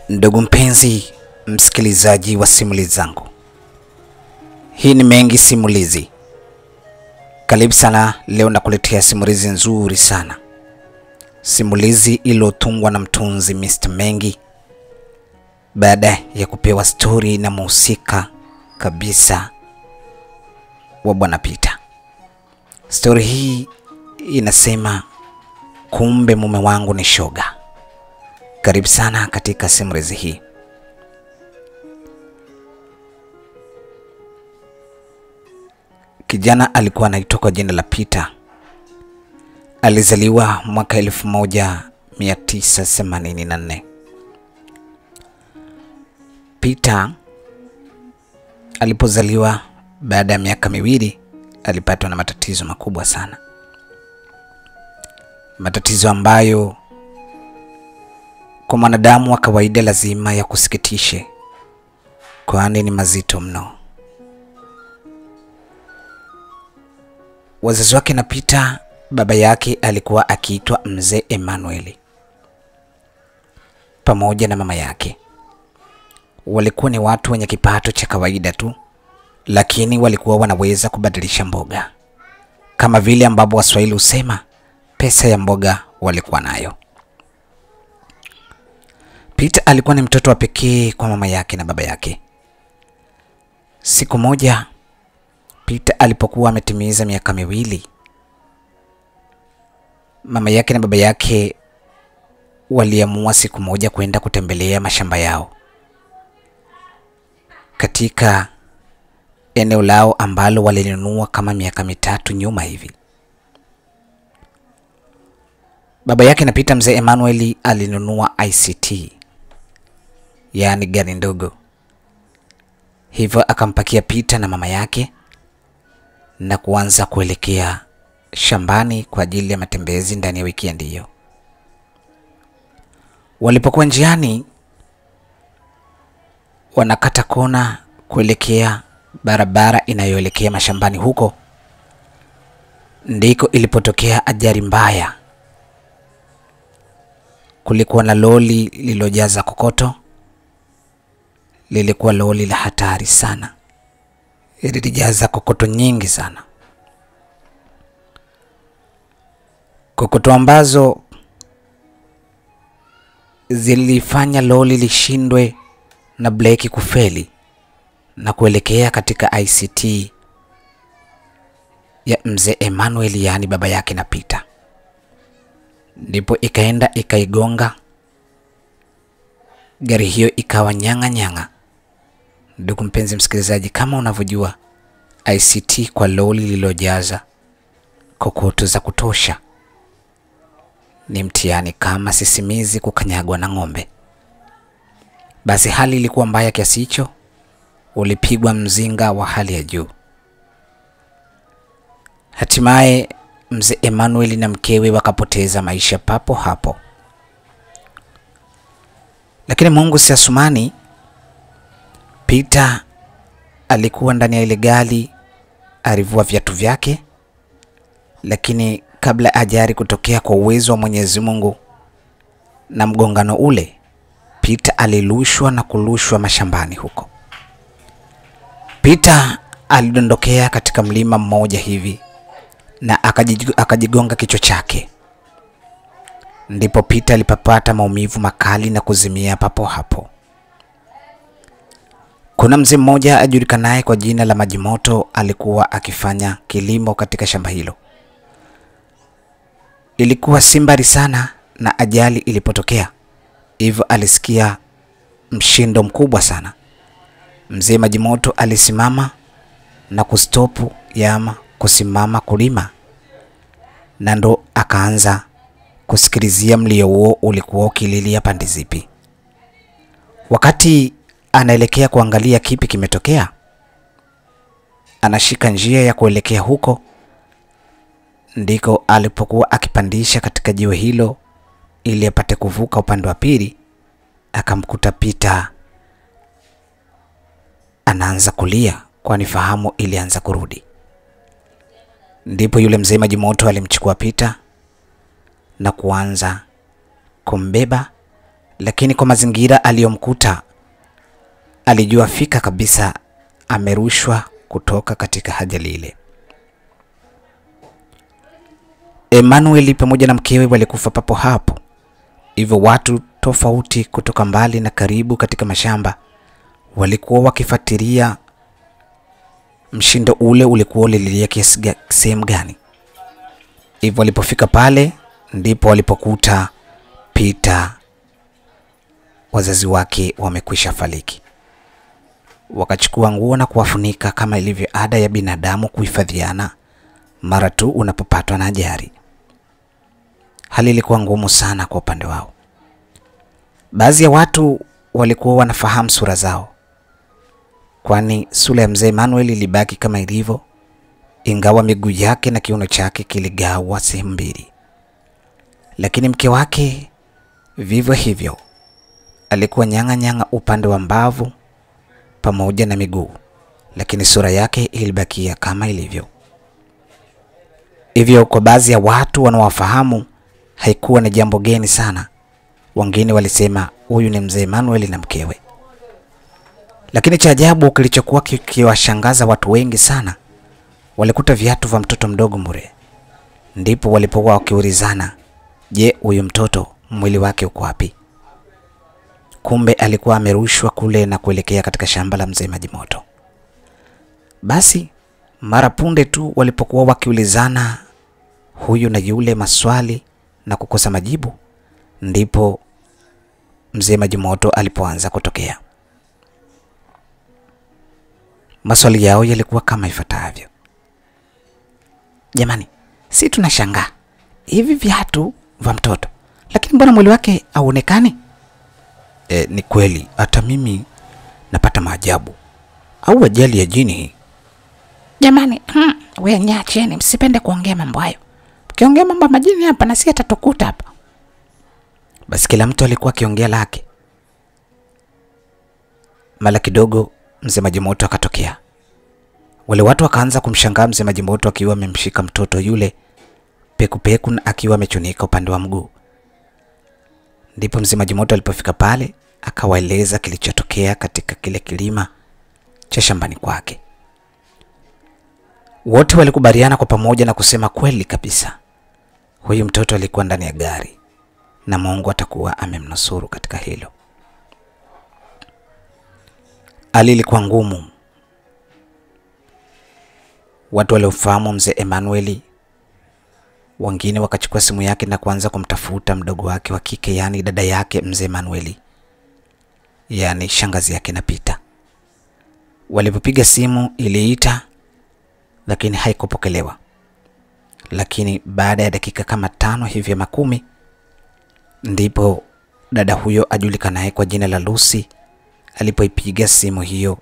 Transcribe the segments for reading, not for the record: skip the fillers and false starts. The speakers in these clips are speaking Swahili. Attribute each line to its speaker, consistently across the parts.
Speaker 1: Ndugu mpenzi msikilizaji wa simulizi zangu, hii ni Mengi Simulizi. Karibu sana. Leo nakuletea simulizi nzuri sana, simulizi iliyotungwa na mtunzi Mr. Mengi baada ya kupewa story na mhusika kabisa wa Bwana Peter. Story hii inasema kumbe mume wangu ni shoga. Karibu sana katika simulizi hii. Kijana alikuwa anaitwa kwa jina la Peter. Alizaliwa mwaka 1984. Peter alipozaliwa, baada ya miaka miwili alipatwa na matatizo makubwa sana. Matatizo ambayo kwa mwanadamu wa kawaida lazima ya kusikitishe, kwani ni mazito mno. Wazazi wake na Peter, baba yake alikuwa akiitwa Mzee Emmanuel, pamoja na mama yake. Walikuwa ni watu wenye kipato cha kawaida tu, lakini walikuwa wanaweza kubadilisha mboga, kama vile ambavyo Waswahili husema pesa ya mboga walikuwa nayo. Peter alikuwa ni mtoto wa pekee kwa mama yake na baba yake. Siku moja Peter alipokuwa ametimiza miaka miwili, mama yake na baba yake waliamua siku moja kwenda kutembelea mashamba yao katika eneo lao ambalo walinunua kama miaka mitatu nyuma hivi. Baba yake na Peter, Mzee Emmanuel, alinunua ICT, yaani gari ndogo. Hivyo akampakia Peter na mama yake na kuanza kuelekea shambani kwa ajili ya matembezi ndani ya weekend hiyo. Walipokuwa njiani wanakata kona kuelekea barabara inayoelekea mashambani, huko ndiko ilipotokea ajali mbaya. Kulikuwa na lori lililojaza kokoto. Lilikuwa lori la hatari sana, lilijaza kokoto nyingi sana, kokoto ambazo zilifanya lori lishindwe na breki kufeli na kuelekea katika ICT ya Mzee Emmanuel, yaani baba yake na Peter. Ndipo ikaenda ikaigonga gari hiyo, ikawa nyanga nyanga. Ndugu mpenzi msikilizaji, kama unavyojua ICT kwa lori lililojaza kokoto za kutosha ni mtihani kama sisimizi kukanyagwa na ng'ombe. Basi hali ilikuwa mbaya kiasi hicho, ulipigwa mzinga wa hali ya juu. Hatimaye Mzee Emmanuel na mkewe wakapoteza maisha papo hapo. Lakini Mungu si asumani. Peter alikuwa ndani ya ile gari, alivua viatu vyake, lakini kabla ajali kutokea, kwa uwezo wa Mwenyezi Mungu na mgongano ule, Peter alilushwa na kulushwa mashambani huko. Peter alidondokea katika mlima mmoja hivi na akajigonga kichwa chake. Ndipo Peter alipapata maumivu makali na kuzimia papo hapo. Kuna mzee mmoja ajulikanaye kwa jina la Majimoto, alikuwa akifanya kilimo katika shamba hilo. Ilikuwa simbari sana na ajali ilipotokea, hivyo alisikia mshindo mkubwa sana. Mzee Majimoto alisimama na kustopu yama kusimama kulima, na ndo akaanza kusikilizia mlio huo ulikuwa ukililia pande zipi. Wakati anaelekea kuangalia kipi kimetokea, anashika njia ya kuelekea huko, ndiko alipokuwa akipandisha katika jiwe hilo ili apate kuvuka upande wa pili, akamkuta Peter anaanza kulia, kwani fahamu ilianza kurudi. Ndipo yule mzee Majimoto alimchukua Peter na kuanza kumbeba lakini kwa mazingira aliyomkuta alijua fika kabisa amerushwa kutoka katika ajali ile. Emmanuel pamoja na mkewe walikufa papo hapo. Hivyo watu tofauti kutoka mbali na karibu katika mashamba walikuwa wakifuatilia mshindo ule ulikuwa ulilia kiasi sehemu gani. Hivyo walipofika pale ndipo walipokuta Peter wazazi wake wamekwisha fariki. Wakachukua nguo na kuwafunika kama ilivyo ada ya binadamu kuhifadhiana mara tu unapopatwa na ajali. Hali ilikuwa ngumu sana kwa upande wao. Baadhi ya watu walikuwa wanafahamu sura zao, kwani sura ya mzee Emmanuel ilibaki kama ilivyo, ingawa miguu yake na kiuno chake kiligawa sehemu mbili. Lakini mke wake vivyo hivyo alikuwa nyanga upande wa mbavu pamoja na miguu, lakini sura yake ilibakia kama ilivyo. Hivyo kwa baadhi ya watu wanaowafahamu haikuwa ni jambo geni sana. Wengine walisema huyu ni mzee Emmanuel na mkewe. Lakini cha ajabu kilichokuwa kikiwashangaza watu wengi sana, walikuta viatu vya mtoto mdogo mure. Ndipo walipokuwa wakiulizana, je, huyu mtoto mwili wake uko wapi? Kumbe alikuwa amerushwa kule na kuelekea katika shamba la mzee Majimoto. Basi mara punde tu walipokuwa wakiulizana huyu na yule maswali na kukosa majibu, ndipo mzee Majimoto alipoanza kutokea. Maswali yao yalikuwa kama ifuatavyo. Jamani, si tunashangaa hivi viatu vya mtoto, lakini mbona mwili wake hauonekani? Ni kweli hata mimi napata maajabu. Au ajali ya jini hii? Jamani, wewe nyacheni, msipende kuongea mambo hayo. Ukiongea mambo ya majini hapa na si atatukuta hapa. Basi kila mtu alikuwa akiongea lake. Mara kidogo mzee Majimoto akatokea. Wale watu wakaanza kumshangaa mzee Majimoto akiwa amemshika mtoto yule peku na akiwa amechunika upande wa mguu. Ndipo mzee Majimoto alipofika pale akawaeleza kilichotokea katika kile kilima cha shambani kwake. Wote walikubaliana kwa pamoja na kusema kweli kabisa, huyu mtoto alikuwa ndani ya gari na Mungu atakuwa amemnusuru katika hilo. Hali ilikuwa ngumu. Watu waliofahamu mzee Emmanuel wengine wakachukua simu yake na kuanza kumtafuta mdogo wake wa kike, yani dada yake mzee Emmanuel, yani shangazi yake na Peter. Walipopiga simu iliita lakini haikupokelewa. Lakini baada ya dakika kama 5 hivi ama 10 ndipo dada huyo ajulikanaye kwa jina la Lucy alipoipiga simu hiyo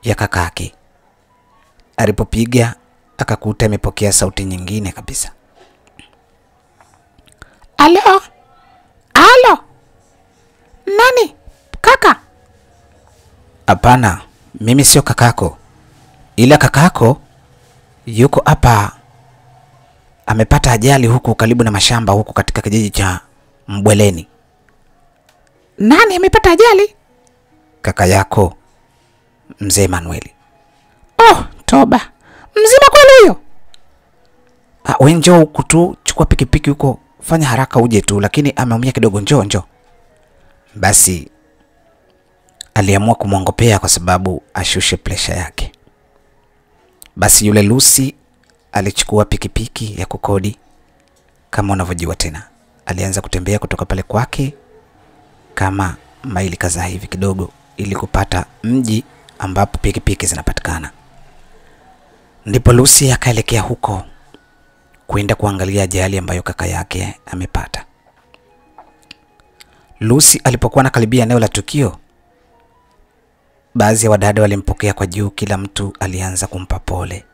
Speaker 1: ya kakake. Alipopiga akakuta imepokea sauti nyingine kabisa. Alo? Alo? Nani? Kaka? Hapana, mimi sio kakako. Ila kakako yuko hapa, amepata ajali huku karibu na mashamba huku katika kijiji cha Mbweleni. Nani amepata ajali? Kaka yako mzee Emmanuel. Oh, toba. Mzima kweli huyo? Wewe njoo huku tu, chukua pikipiki huko, fanya haraka uje tu, lakini ameumia kidogo, njoo. Basi aliamua kumwongopea kwa sababu ashushe pressure yake. Basi yule Lucy alichukua pikipiki ya kukodi kama unavyojua tena. Alianza kutembea kutoka pale kwake kama maili kadhaa hivi kidogo ili kupata mji ambapo pikipiki zinapatikana. Ndipo Lucy akaelekea huko kwenda kuangalia ajali ambayo kaka yake amepata. Lucy alipokuwa anakaribia eneo la tukio, baadhi ya wadada walimpokea kwa juu, kila mtu alianza kumpa pole.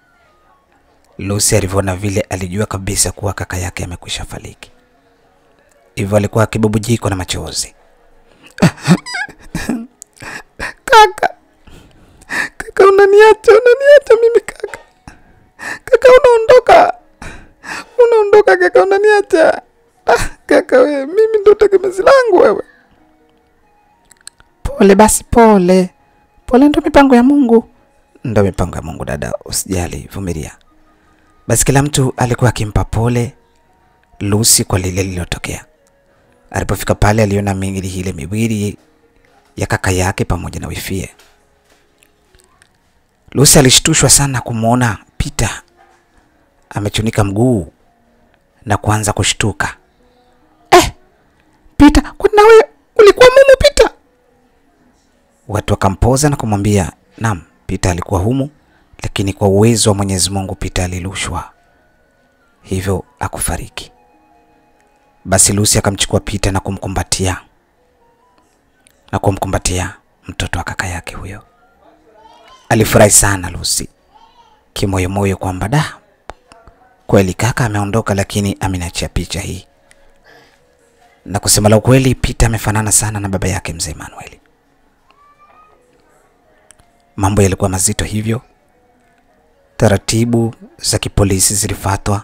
Speaker 1: Lucy alivyoona vile alijua kabisa kuwa kaka yake amekwisha fariki. Hivyo alikuwa akibubujika na machozi. Kaka unaniacha mimi kaka. Kaka unaondoka kaka, unaniacha. Kaka wewe, mimi ndo tegemezi langu wewe. Pole basi, pole. Pole ndo mipango ya Mungu. Ndo mipango ya Mungu dada, usijali, vumilia. Basi kila mtu alikuwa akimpa pole Lucy kwa lile lililotokea. Alipofika pale aliona miili ile miwili ya kaka yake pamoja na wifie. Lucy alishtushwa sana kumuona Peter amechunika mguu na kuanza kushtuka. Peter, kuna wewe ulikuwa mumu Peter? Watu wakampoza na kumwambia, "Naam, Peter alikuwa humu, lakini kwa uwezo wa Mwenyezi Mungu Peter alilushwa. Hivyo akufariki." Basi Lucy akamchukua Peter na kumkumbatia mtoto wa kaka yake huyo. Alifurahi sana Lucy kimoyomoyo kwamba kweli kaka ameondoka, lakini ameniachia picha hii. Na kusema la ukweli, Peter amefanana sana na baba yake mzee Emmanuel. Mambo yalikuwa mazito hivyo. Taratibu za kipolisi zilifuatwa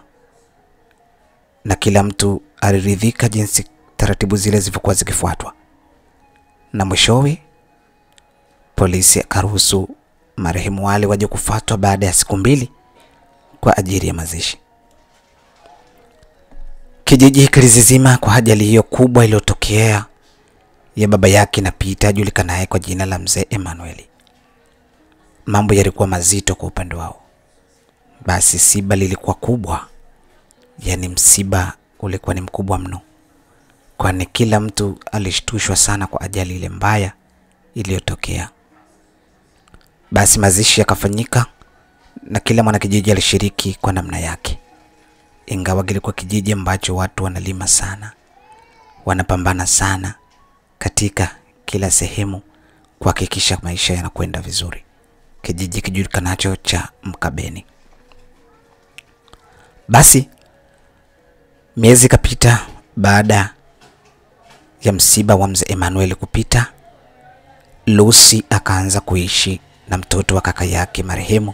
Speaker 1: na kila mtu aliridhika jinsi taratibu zile zilivyokuwa zikifuatwa. Na mwishowe polisi akaruhusu marehemu wale waje kufuatwa baada ya siku 2 kwa ajili ya mazishi. Kijiji kilizizima kwa ajali hiyo kubwa iliyotokea ya baba yake na Peter ajulikanaye kwa jina la mzee Emmanuel. Mambo yalikuwa mazito kwa upande wao. Basi msiba lilikuwa kubwa. Yaani msiba ulikuwa ni mkubwa mno. Kwani kila mtu alishtushwa sana kwa ajali ile mbaya iliyotokea. Basi mazishi yakafanyika na kila mwanakijiji alishiriki kwa namna yake. Ingawa kilikuwa kijiji ambacho watu wanalima sana, wanapambana sana katika kila sehemu kuhakikisha maisha yanakwenda vizuri. Kijiji kijulikanacho cha Mkabeni. Basi miezi kapita baada ya msiba wa mzee Emmanuel kupita, Lucy akaanza kuishi na mtoto wa kaka yake marehemu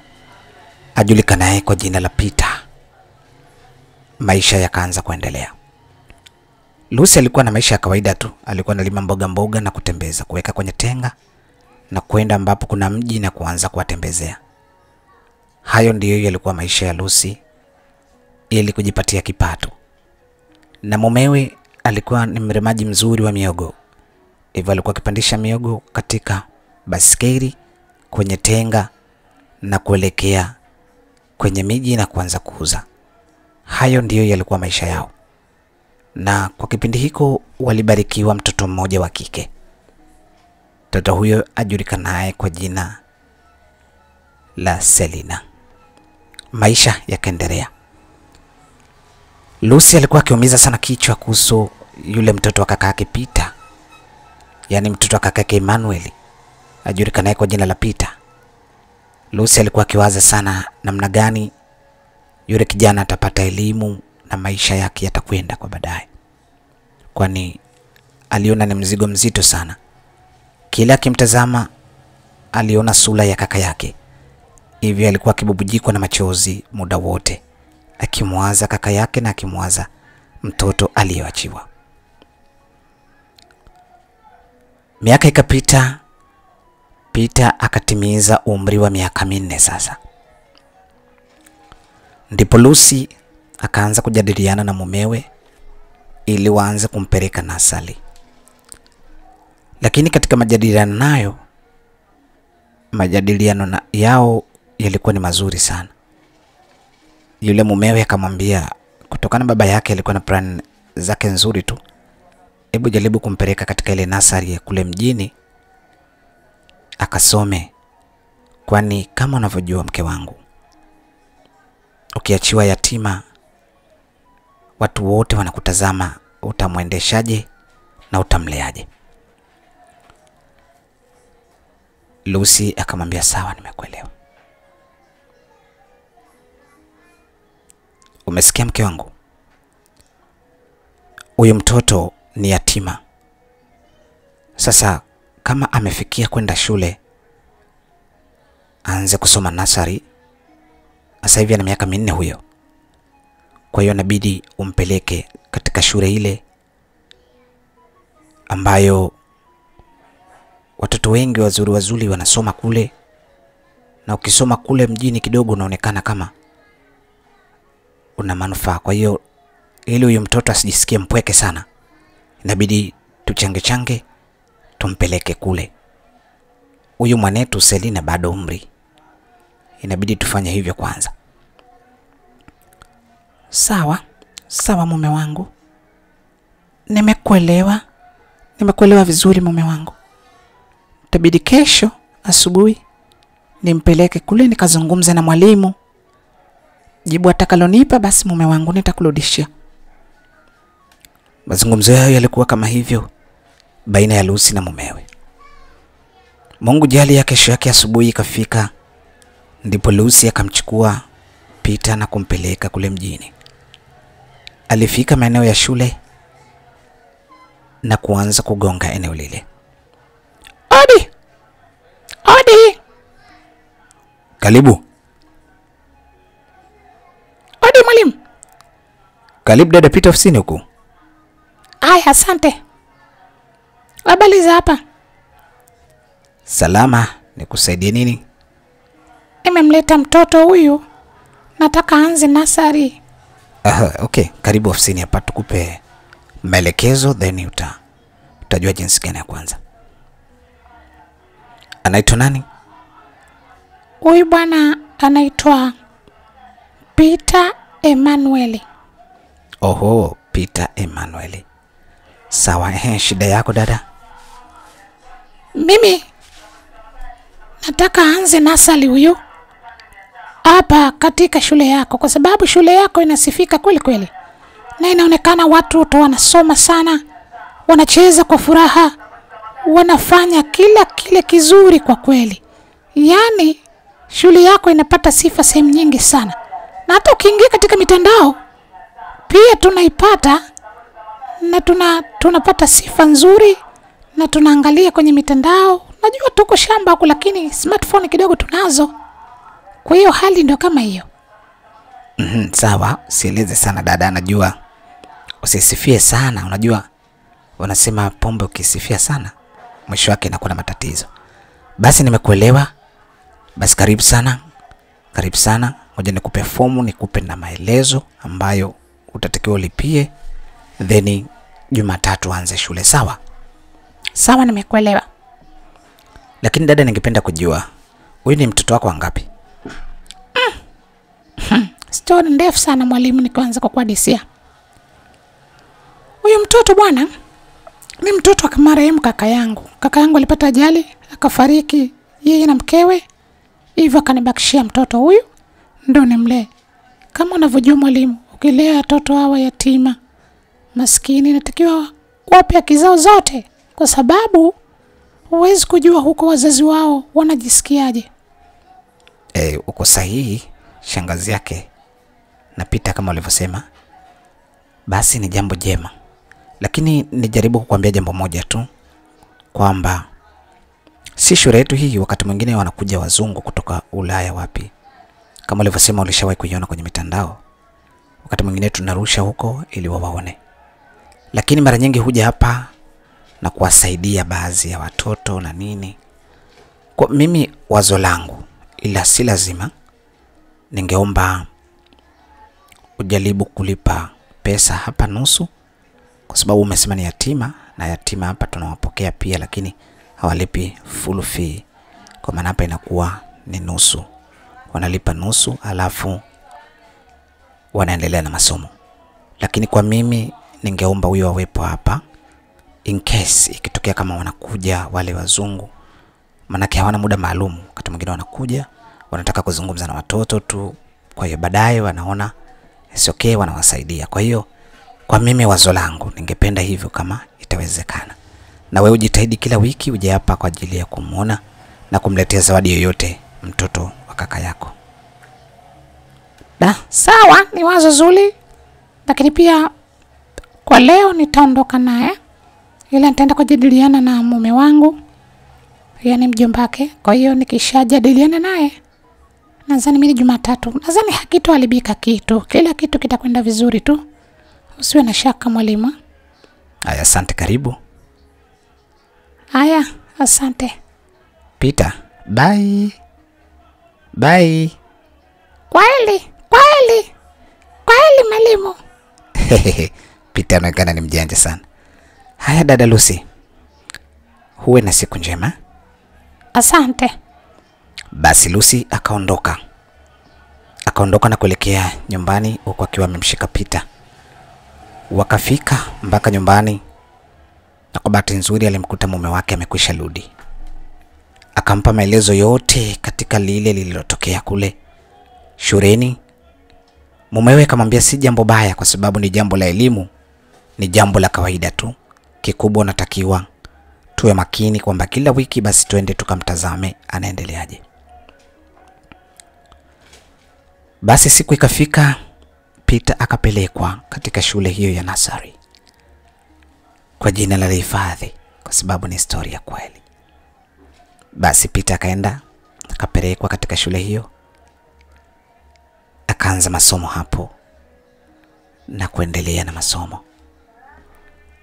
Speaker 1: ajulikanaye kwa jina la Peter. Maisha yakaanza kuendelea. Lucy alikuwa na maisha ya kawaida tu. Alikuwa analima mboga na kutembeza, kuweka kwenye tenga na kwenda ambapo kuna mji na kuanza kuwatembezea. Hayo ndiyo yalikuwa maisha ya Lucy ili kujipatia kipato. Na mumewe alikuwa ni mremaji mzuri wa miogo. Hivyo alikuwa akipandisha miogo katika baskeli kwenye tenga na kuelekea kwenye miji na kuanza kuuza. Hayo ndiyo yalikuwa maisha yao. Na kwa kipindi hiko walibarikiwa mtoto mmoja wa kike. Mtoto huyo ajulikanaye kwa jina la Selina. Maisha yakaendelea. Lucy alikuwa akiumiza sana kichwa kuhusu yule mtoto wa kaka yake Peter. Yaani mtoto wa kaka yake Emmanuel ajulikanaye kwa jina la Peter. Lucy alikuwa akiwaza sana namna gani yule kijana atapata elimu na maisha yake yatakwenda kwa baadaye. Kwani aliona ni mzigo mzito sana. Kila akimtazama aliona sura ya kaka yake. Hivi alikuwa akibubujikwa na machozi muda wote, akimwaza kaka yake na akimwaza mtoto aliyoachiwa. Miaka ikapita, Peter akatimiza umri wa miaka 4 sasa. Ndipo Lucy akaanza kujadiliana na mumewe ili waanze kumpeleka nasali. Lakini katika majadiliano yao yalikuwa ni mazuri sana. Yule mumewe akamwambia kutokana baba yake alikuwa na plan zake nzuri tu, hebu jaribu kumpeleka katika ile nasari ya kule mjini akasome, kwani kama unavyojua mke wangu, ukiachiwa yatima watu wote wanakutazama utamwendeshaje na utamleaje. Lucy akamwambia sawa, nimekuelewa. Umesikia mke wangu? Huyu mtoto ni yatima. Sasa kama amefikia kwenda shule, aanze kusoma nasari. Sasa hivi ana miaka 4 huyo. Kwa hiyo inabidi umpeleke katika shule ile ambayo watoto wengi wazuri wazuri wanasoma kule, na ukisoma kule mjini kidogo unaonekana kama una manufaa. Kwa hiyo ili huyu mtoto asijisikie mpweke sana, inabidi tuchange tumpeleke kule. Huyu mwanetu Selina bado umri, inabidi tufanye hivyo kwanza.
Speaker 2: Sawa, sawa mume wangu. Nimekuelewa vizuri mume wangu. Itabidi kesho asubuhi nimpeleke kule nikazungumze na mwalimu. Jibu atakalonipa basi mume wangu nitakurudishia.
Speaker 1: Mazungumzo yao yalikuwa kama hivyo baina ya Lucy na mumewe. Mungu jali ya kesho yake asubuhi ikafika, ndipo Lucy akamchukua Peter na kumpeleka kule mjini. Alifika maeneo ya shule na kuanza kugonga eneo lile.
Speaker 2: Odi! Odi!
Speaker 1: Karibu.
Speaker 2: Odi mwalimu.
Speaker 1: Karibu dada Peter ofisini huku.
Speaker 2: Aya, asante. Habari za hapa?
Speaker 1: Salama, nikusaidie nini?
Speaker 2: Nimemleta mtoto huyu. Nataka aanze nursery.
Speaker 1: Okay, karibu ofisini hapa tukupe maelekezo then utajua jinsi gani ya kwanza. Anaitwa nani?
Speaker 2: Huyu bwana anaitwa Peter Emmanuel.
Speaker 1: Oho, Peter Emmanuel. Sawa, shida yako dada?
Speaker 2: Mimi nataka aanze nursery huyu hapa katika shule yako, kwa sababu shule yako inasifika kweli kweli. Na inaonekana watu wanasoma sana, wanacheza kwa furaha, wanafanya kile kizuri kwa kweli. Yaani shule yako inapata sifa sehemu nyingi sana. Na hata ukiingia katika mitandao pia tunaipata, na tunapata sifa nzuri, na tunaangalia kwenye mitandao. Najua tuko shamba huko lakini smartphone kidogo tunazo. Kwa hiyo hali ndio kama hiyo.
Speaker 1: Sawa, sieleze sana dada, najua usisifie sana. Unajua wanasema pombe ukisifia sana mwisho wake inakuwa na matatizo. Basi nimekuelewa. Basi karibu sana. Karibu sana. Ngoja nikupe fomu, nikupe na maelezo ambayo utatakiwa ulipie, then Jumatatu aanze shule. Sawa?
Speaker 2: Sawa, nimekuelewa.
Speaker 1: Lakini dada, ningependa kujua huyu ni mtoto wako wangapi?
Speaker 2: Story ndefu sana mwalimu, nikianza kwa kuhadisia. Huyu mtoto bwana ni mtoto wa marehemu kaka yangu. Kaka yangu alipata ajali, akafariki yeye na mkewe. Hivyo akanibakishia mtoto huyu ndio nimlee. Kama unavyojua mwalimu, ukilea watoto hawa yatima maskini inatakiwa wape haki zao zote, kwa sababu huwezi kujua huko wazazi wao wanajisikiaje.
Speaker 1: Uko sahihi shangazi yake na Peter kama ulivyosema. Basi ni jambo jema. Lakini nijaribu kukuambia jambo moja tu, kwamba si shule yetu hii, wakati mwingine wanakuja wazungu kutoka Ulaya wapi. Kama ulivyosema ulishawahi kuiona kwenye mitandao. Wakati mwingine tunarusha huko ili wawaone. Lakini mara nyingi huja hapa na kuwasaidia baadhi ya watoto na nini. Kwa mimi wazo langu, ila si lazima, ningeomba ujaribu kulipa pesa hapa nusu, kwa sababu umesema ni yatima, na yatima hapa tunawapokea pia, lakini hawalipi full fee. Kwa maana hapa inakuwa ni nusu. Wanalipa nusu alafu wanaendelea na masomo. Lakini kwa mimi ningeomba huyo awepo hapa in case ikitokea kama wanakuja wale wazungu, maana hawana muda maalum. Wakati mwingine wanakuja wanataka kuzungumza na watoto tu, kwa hiyo baadaye wanaona it's okay, wanawasaidia. Kwa hiyo kwa mimi wazo langu ningependa hivyo kama itawezekana. Na wewe ujitahidi kila wiki uje hapa kwa ajili ya kumuona na kumletea zawadi yoyote mtoto wa kaka yako.
Speaker 2: Sawa, ni wazo zuri. Lakini pia kwa leo nitaondoka naye, ila nitaenda kujadiliana na mume wangu, yani mjomba wake. Kwa hiyo nikishajadiliana naye, nadhani mimi Jumatatu, nadhani hakitoharibika kitu. Kila kitu kitakwenda vizuri tu. Usiwe na shaka mwalimu.
Speaker 1: Haya, asante, karibu.
Speaker 2: Haya, Asante.
Speaker 1: Peter, bye. Bye.
Speaker 2: Kweli mwalimu.
Speaker 1: Peter anaonekana ni mjanja sana. Haya dada Lucy, huwe na siku njema.
Speaker 2: Asante.
Speaker 1: Basi Lucy akaondoka na kuelekea nyumbani huku akiwa amemshika Peter. Wakafika mpaka nyumbani, na kwa bahati nzuri alimkuta mume wake amekwisha rudi. Akampa maelezo yote katika lile lililotokea kule shuleni. Mumewe akamwambia si jambo baya kwa sababu ni jambo la elimu, ni jambo la kawaida tu. Kikubwa unatakiwa tuwe makini kwamba kila wiki basi tuende tukamtazame anaendeleaje. Basi siku ikafika, Peter akapelekwa katika shule hiyo ya nursery kwa jina la hifadhi kwa sababu ni historia kweli. Basi Peter akaenda akapelekwa katika shule hiyo, akaanza masomo hapo na kuendelea na masomo.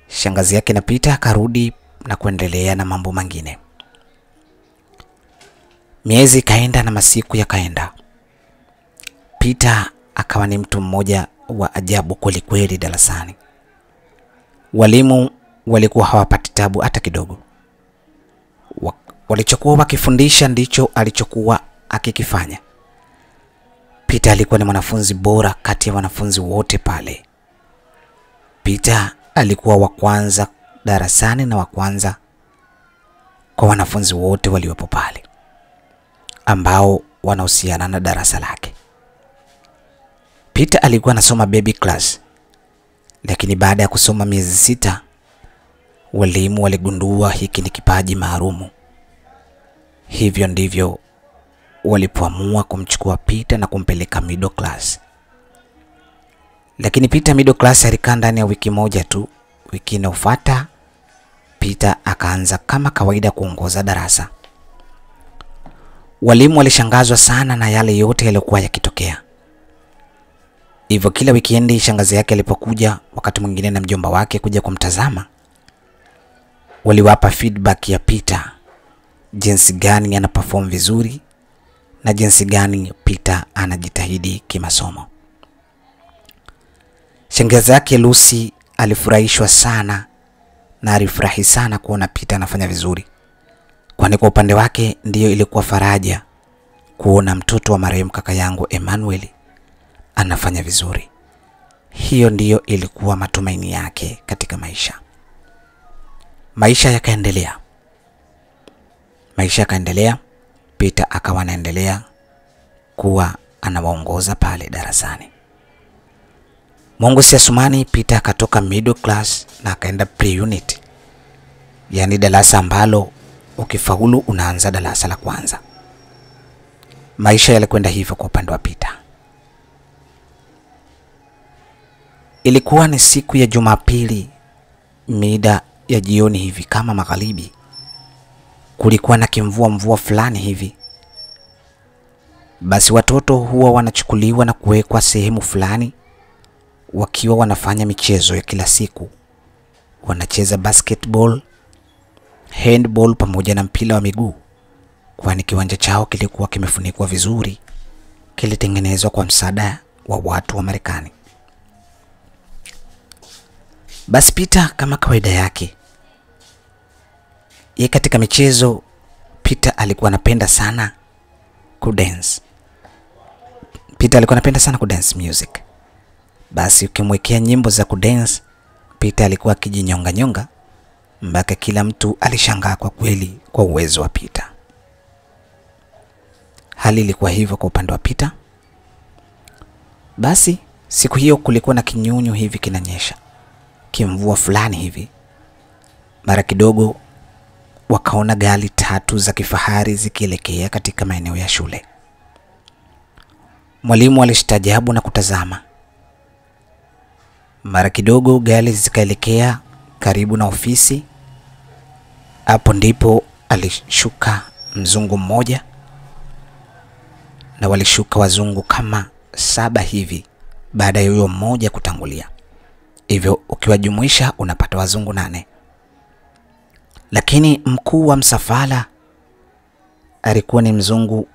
Speaker 1: Shangazi yake na Peter akarudi na kuendelea na mambo mengine. Miezi kaenda na masiku yakaenda. Peter akawa ni mtu mmoja wa ajabu kweli kweli darasani. Walimu walikuwa hawapati tabu hata kidogo. Walichokuwa wakifundisha ndicho alichokuwa akikifanya. Peter alikuwa ni mwanafunzi bora kati ya wanafunzi wote pale. Peter alikuwa wa kwanza darasani na wa kwanza kwa wanafunzi wote waliopo pale ambao wanahusiana na darasa lake. Peter alikuwa anasoma baby class, lakini baada ya kusoma miezi 6 walimu waligundua hiki ni kipaji maalumu. Hivyo ndivyo walipoamua kumchukua Peter na kumpeleka middle class. Lakini Peter middle class alikaa ndani ya wiki moja tu. Wiki inayofuata Peter akaanza kama kawaida kuongoza darasa. Walimu walishangazwa sana na yale yote yaliokuwa yakitokea. Hivyo kila wikendi shangazi yake alipokuja wakati mwingine na mjomba wake kuja kumtazama, waliwapa feedback ya Peter, jinsi gani ana perform vizuri na jinsi gani Peter anajitahidi kimasomo. Shangazi yake Lucy alifurahishwa sana na alifurahi sana kuona Peter anafanya vizuri, kwani kwa upande wake ndiyo ilikuwa faraja kuona mtoto wa marehemu kaka yangu Emmanuel anafanya vizuri. Hiyo ndiyo ilikuwa matumaini yake katika maisha. Maisha yakaendelea. Peter akawa anaendelea kuwa anawaongoza pale darasani. Mungu si asumani, Peter akatoka middle class na akaenda pre-unit, yani darasa ambalo ukifaulu unaanza darasa la kwanza. Maisha yalikwenda hivyo kwa upande wa Peter. Ilikuwa ni siku ya Jumapili mida ya jioni hivi kama magharibi. Kulikuwa na mvua fulani hivi. Basi watoto huwa wanachukuliwa na kuwekwa sehemu fulani wakiwa wanafanya michezo ya kila siku. Wanacheza basketball, handball pamoja na mpira wa miguu, kwani kiwanja chao kilikuwa kimefunikwa vizuri, kilitengenezwa kwa msaada wa watu wa Marekani. Basi Peter kama kawaida yake, yeye katika michezo, Peter alikuwa anapenda sana kudance. Peter alikuwa anapenda sana kudance music. Basi ukimwekea nyimbo za kudance, Peter alikuwa akijinyonga nyonga mpaka kila mtu alishangaa kwa kweli kwa uwezo wa Peter. Hali ilikuwa hivyo kwa upande wa Peter. Basi siku hiyo kulikuwa na kinyunyu hivi kinanyesha, kimvua fulani hivi. Mara kidogo wakaona gari 3 za kifahari zikielekea katika maeneo ya shule. Mwalimu alishtajabu na kutazama. Mara kidogo gari zikaelekea karibu na ofisi. Hapo ndipo alishuka mzungu mmoja, na walishuka wazungu kama 7 hivi baada ya huyo mmoja kutangulia. Hivyo ukiwajumuisha unapata wazungu 8. Lakini mkuu wa msafara alikuwa ni mzungu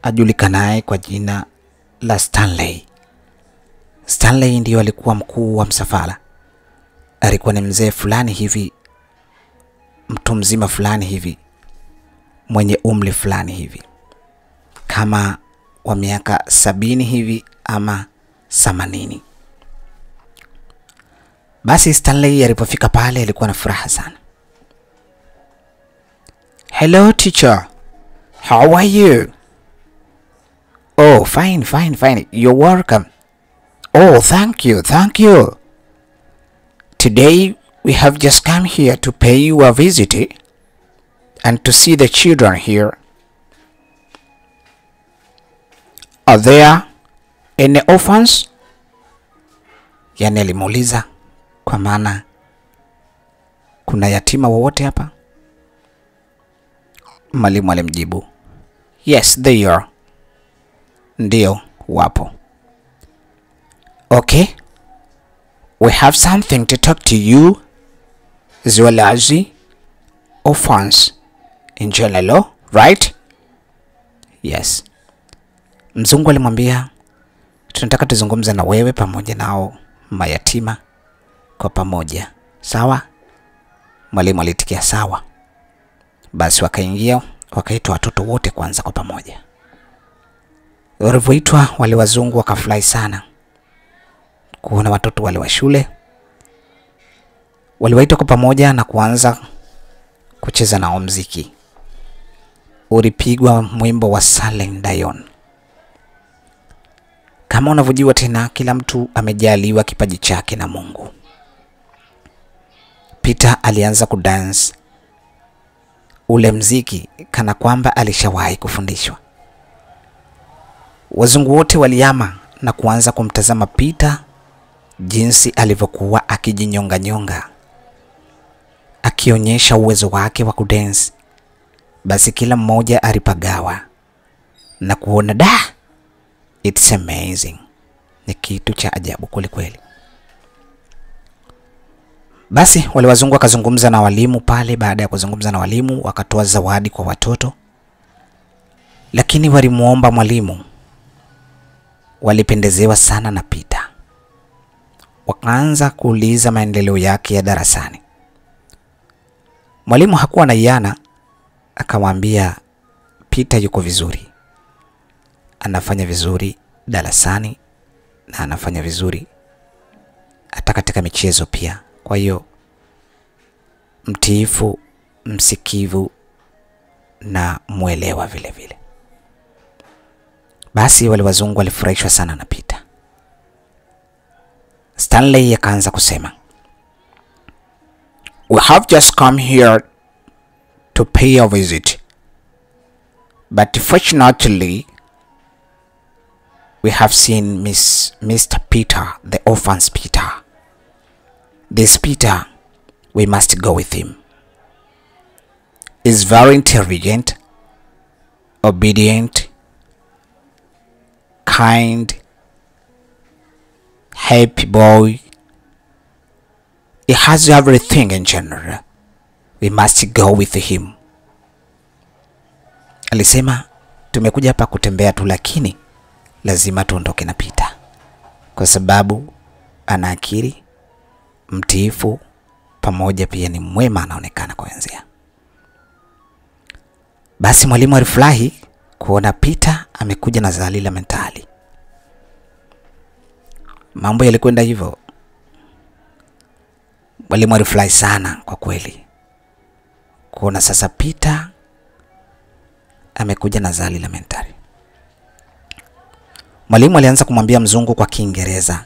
Speaker 1: ajulikanaye kwa jina la Stanley. Stanley ndiyo alikuwa mkuu wa msafara. Alikuwa ni mzee fulani hivi, mtu mzima fulani hivi, mwenye umri fulani hivi, kama wa miaka 70 hivi ama 80. Basi Stanley alipofika pale alikuwa na furaha sana. Hello teacher, how are you? Oh, fine. You're welcome. Oh, thank you. Today we have just come here to pay you a visit and to see the children here. Are there any orphans? Yani alimuuliza kwa maana kuna yatima wowote hapa? Mwalimu alimjibu, yes, they are. Ndio, wapo. Okay, we have something to talk to you as well as orphans in general, right? Yes. Mzungu alimwambia, tunataka tuzungumze na wewe pamoja nao mayatima kwa pamoja. Sawa? Mwalimu alitikia sawa. Basi wakaingia, wakaitwa watoto wote kwanza kwa pamoja. Walipoitwa wale wazungu wakafurahi sana kuona watoto wale wa shule. Waliwaitwa kwa pamoja na kuanza kucheza nao muziki. Ulipigwa mwimbo wa Celine Dion. Kama unavyojua tena, kila mtu amejaliwa kipaji chake na Mungu. Peter alianza kudance ule muziki kana kwamba alishawahi kufundishwa. Wazungu wote waliama na kuanza kumtazama Peter jinsi alivyokuwa akijinyonga, akionyesha uwezo wake wa kudance. Basi kila mmoja alipagawa na kuona it's amazing. Ni kitu cha ajabu kweli. Basi wale wazungu wakazungumza na walimu pale. Baada ya kuzungumza na walimu, wakatoa zawadi kwa watoto. Lakini walimuomba mwalimu. Walipendezewa sana na Peter. Wakaanza kuuliza maendeleo yake ya darasani. Mwalimu hakuwa na iana, akamwambia Peter yuko vizuri. Anafanya vizuri darasani na anafanya vizuri hata katika michezo pia. Kwa hiyo mtiifu, msikivu na muelewa vile vile. Basi wale wazungu walifurahishwa sana na Peter. Stanley akaanza kusema, we have just come here to pay a visit, but fortunately we have seen Mr. Peter, the orphans Peter. This Peter, we must go with him. He's very intelligent, obedient, kind, happy boy. He has everything in general. We must go with him. Alisema, tumekuja hapa kutembea tu, lakini lazima tuondoke na Peter kwa sababu ana akili, mtiifu, pamoja pia ni mwema, anaonekana kwa wenzia. Basi mwalimu alifurahi kuona Peter amekuja na zali la mentali. Mambo yalikwenda hivyo. Mwalimu alifurahi sana kwa kweli kuona sasa Peter amekuja na zali la mentali. Mwalimu alianza kumwambia mzungu kwa Kiingereza,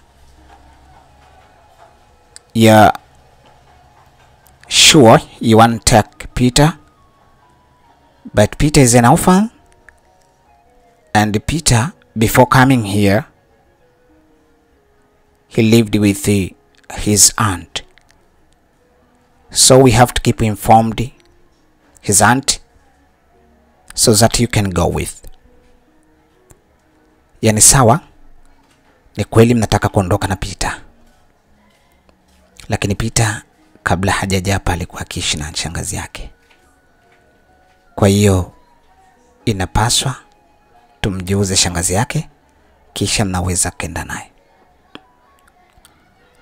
Speaker 1: "Yeah, sure you want to take Peter, but Peter is an orphan, and Peter, before coming here, he lived with his aunt. So we have to keep informed his aunt so that you can go with." Yani sawa, ni kweli mnataka kuondoka na Peter, lakini Peter kabla hajaja hapa alikuwa akiishi na shangazi yake. Kwa hiyo inapaswa tumjiuze shangazi yake kisha mnaweza kenda naye.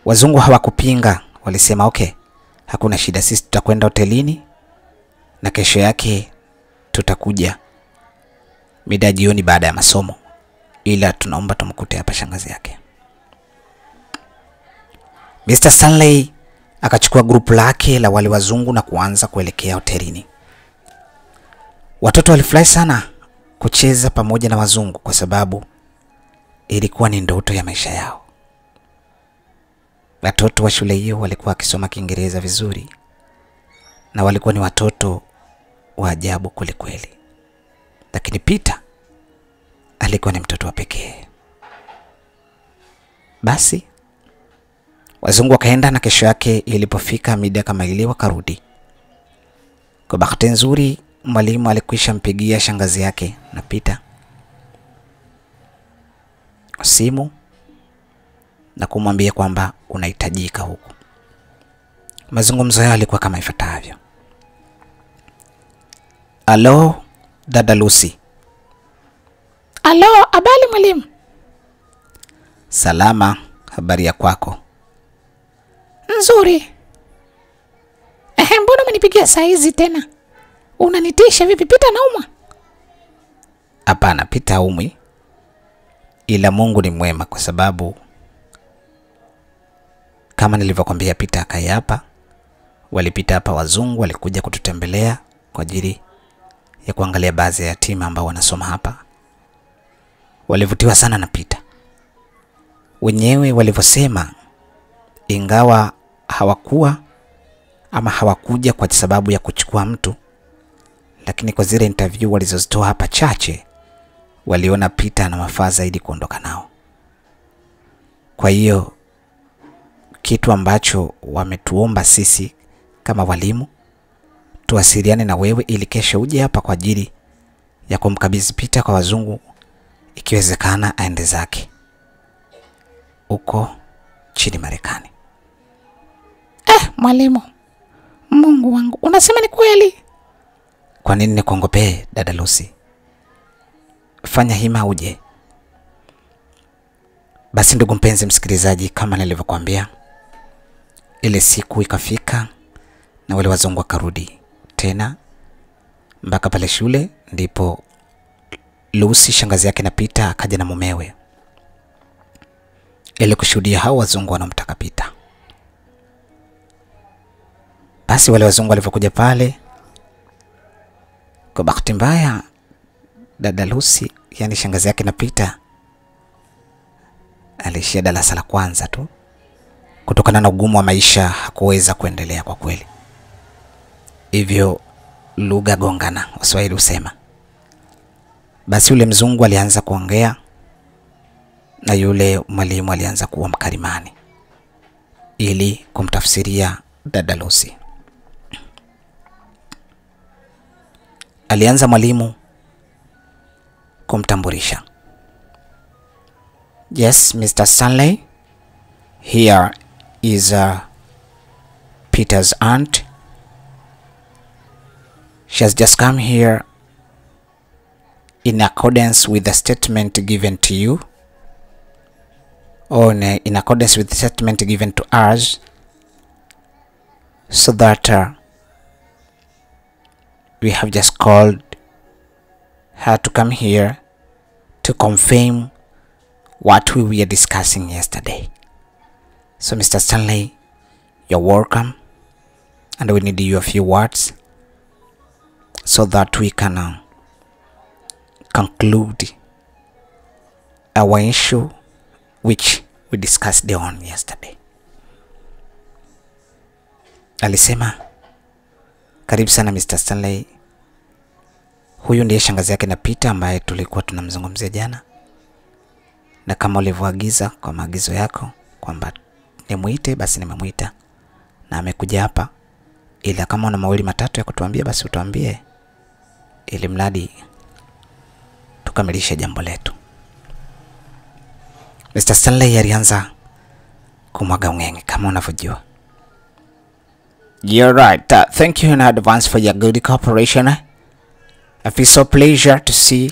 Speaker 1: Wazungu hawakupinga, walisema okay, hakuna shida, sisi tutakwenda hotelini na kesho yake tutakuja mida jioni baada ya masomo, ila tunaomba tumkute hapa shangazi yake. Mr. Stanley akachukua grupu lake la wale wazungu na kuanza kuelekea hotelini. Watoto walifurahi sana kucheza pamoja na wazungu kwa sababu ilikuwa ni ndoto ya maisha yao. Watoto wa shule hiyo walikuwa wakisoma Kiingereza vizuri na walikuwa ni watoto wa ajabu kweli. Lakini Peter alikuwa ni mtoto wa pekee. Basi wazungu wakaenda, na kesho yake ilipofika mida kama ile wakarudi. Kwa bahati nzuri mwalimu alikwisha mpigia shangazi yake na Peter simu na kumwambia kwamba unahitajika huku. Mazungumzo yao yalikuwa kama ifuatavyo. Alo, dada Lucy.
Speaker 2: Alo, habari mwalimu?
Speaker 1: Salama, habari ya kwako?
Speaker 2: Nzuri. Mbona umenipigia saa hizi tena? Unanitisha vipi? Peter naumwa?
Speaker 1: Hapana, Peter haumwi. Ila Mungu ni mwema kwa sababu kama nilivyokuambia Peter akaya hapa. Walipita hapa wazungu, walikuja kututembelea kwa ajili ya kuangalia baadhi ya yatima ambao wanasoma hapa. Walivutiwa sana na Peter. Wenyewe walivyosema, ingawa hawakuja kwa sababu ya kuchukua mtu, lakini kwa zile interview walizozitoa hapa chache waliona Peter na mafaa zaidi kuondoka nao. Kwa hiyo kitu ambacho wametuomba sisi kama walimu tuwasiliane na wewe ili kesho uje hapa kwa ajili ya kumkabidhi Peter kwa wazungu, ikiwezekana aende zake uko chini Marekani.
Speaker 2: Mwalimu, Mungu wangu, unasema ni kweli?
Speaker 1: Kwa nini nikuongopee, dada Lucy? Fanya hima uje. Basi ndugu mpenzi msikilizaji, kama nilivyokuambia, ile siku ikafika na wale wazungu wakarudi tena mpaka pale shule. Ndipo Lucy shangazi yake na Peter akaja na mumewe ili kushuhudia hao wazungu wanamtaka Peter. Basi wale wazungu walivyokuja pale, kwa bahati mbaya dada Lucy, yani shangazi yake na Peter, alishia darasa la kwanza tu. Kutokana na ugumu wa maisha hakuweza kuendelea kwa kweli. Hivyo lugha gongana, Waswahili husema. Basi yule mzungu alianza kuongea na yule mwalimu alianza kuwa mkalimani ili kumtafsiria dada Lucy. Alianza mwalimu kumtambulisha. Yes, Mr. Stanley, here is Peter's aunt. She has just come here in accordance with the statement given to you, or in accordance with the statement given to us, so that we have just called her to come here to confirm what we were discussing yesterday. So Mr. Stanley, you're welcome, and we need you a few words so that we can conclude our issue which we discussed on yesterday. Alisema, karibu sana Mr. Stanley. Huyu ndiye shangazi yake na Peter ambaye tulikuwa tunamzungumzia jana, na kama ulivyoagiza kwa maagizo yako kwamba nimuite, basi nimemuita na amekuja hapa. Ila kama una mawili matatu ya kutuambia basi utuambie, ili mradi tukamilishe jambo letu. Mr. Stanley alianza kumwaga ungenge kama unavyojua. You're right. Thank you in advance for your good cooperation. I feel so pleasure to see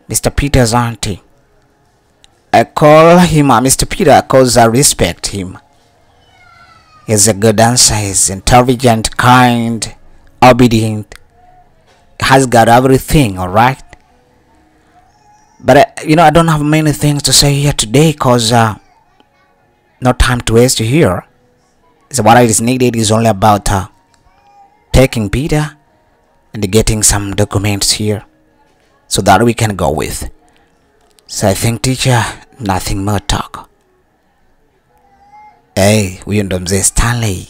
Speaker 1: Mr. Peter's auntie. I call him Mr. Peter because I respect him. He's a good dancer. He's intelligent, kind, obedient. Has got everything, alright? But, I don't have many things to say here today because no time to waste here. So what is needed is only about taking Peter and getting some documents here so that we can go with. So I think, teacher, nothing more talk. Hey, huyo ndo mzee Stanley.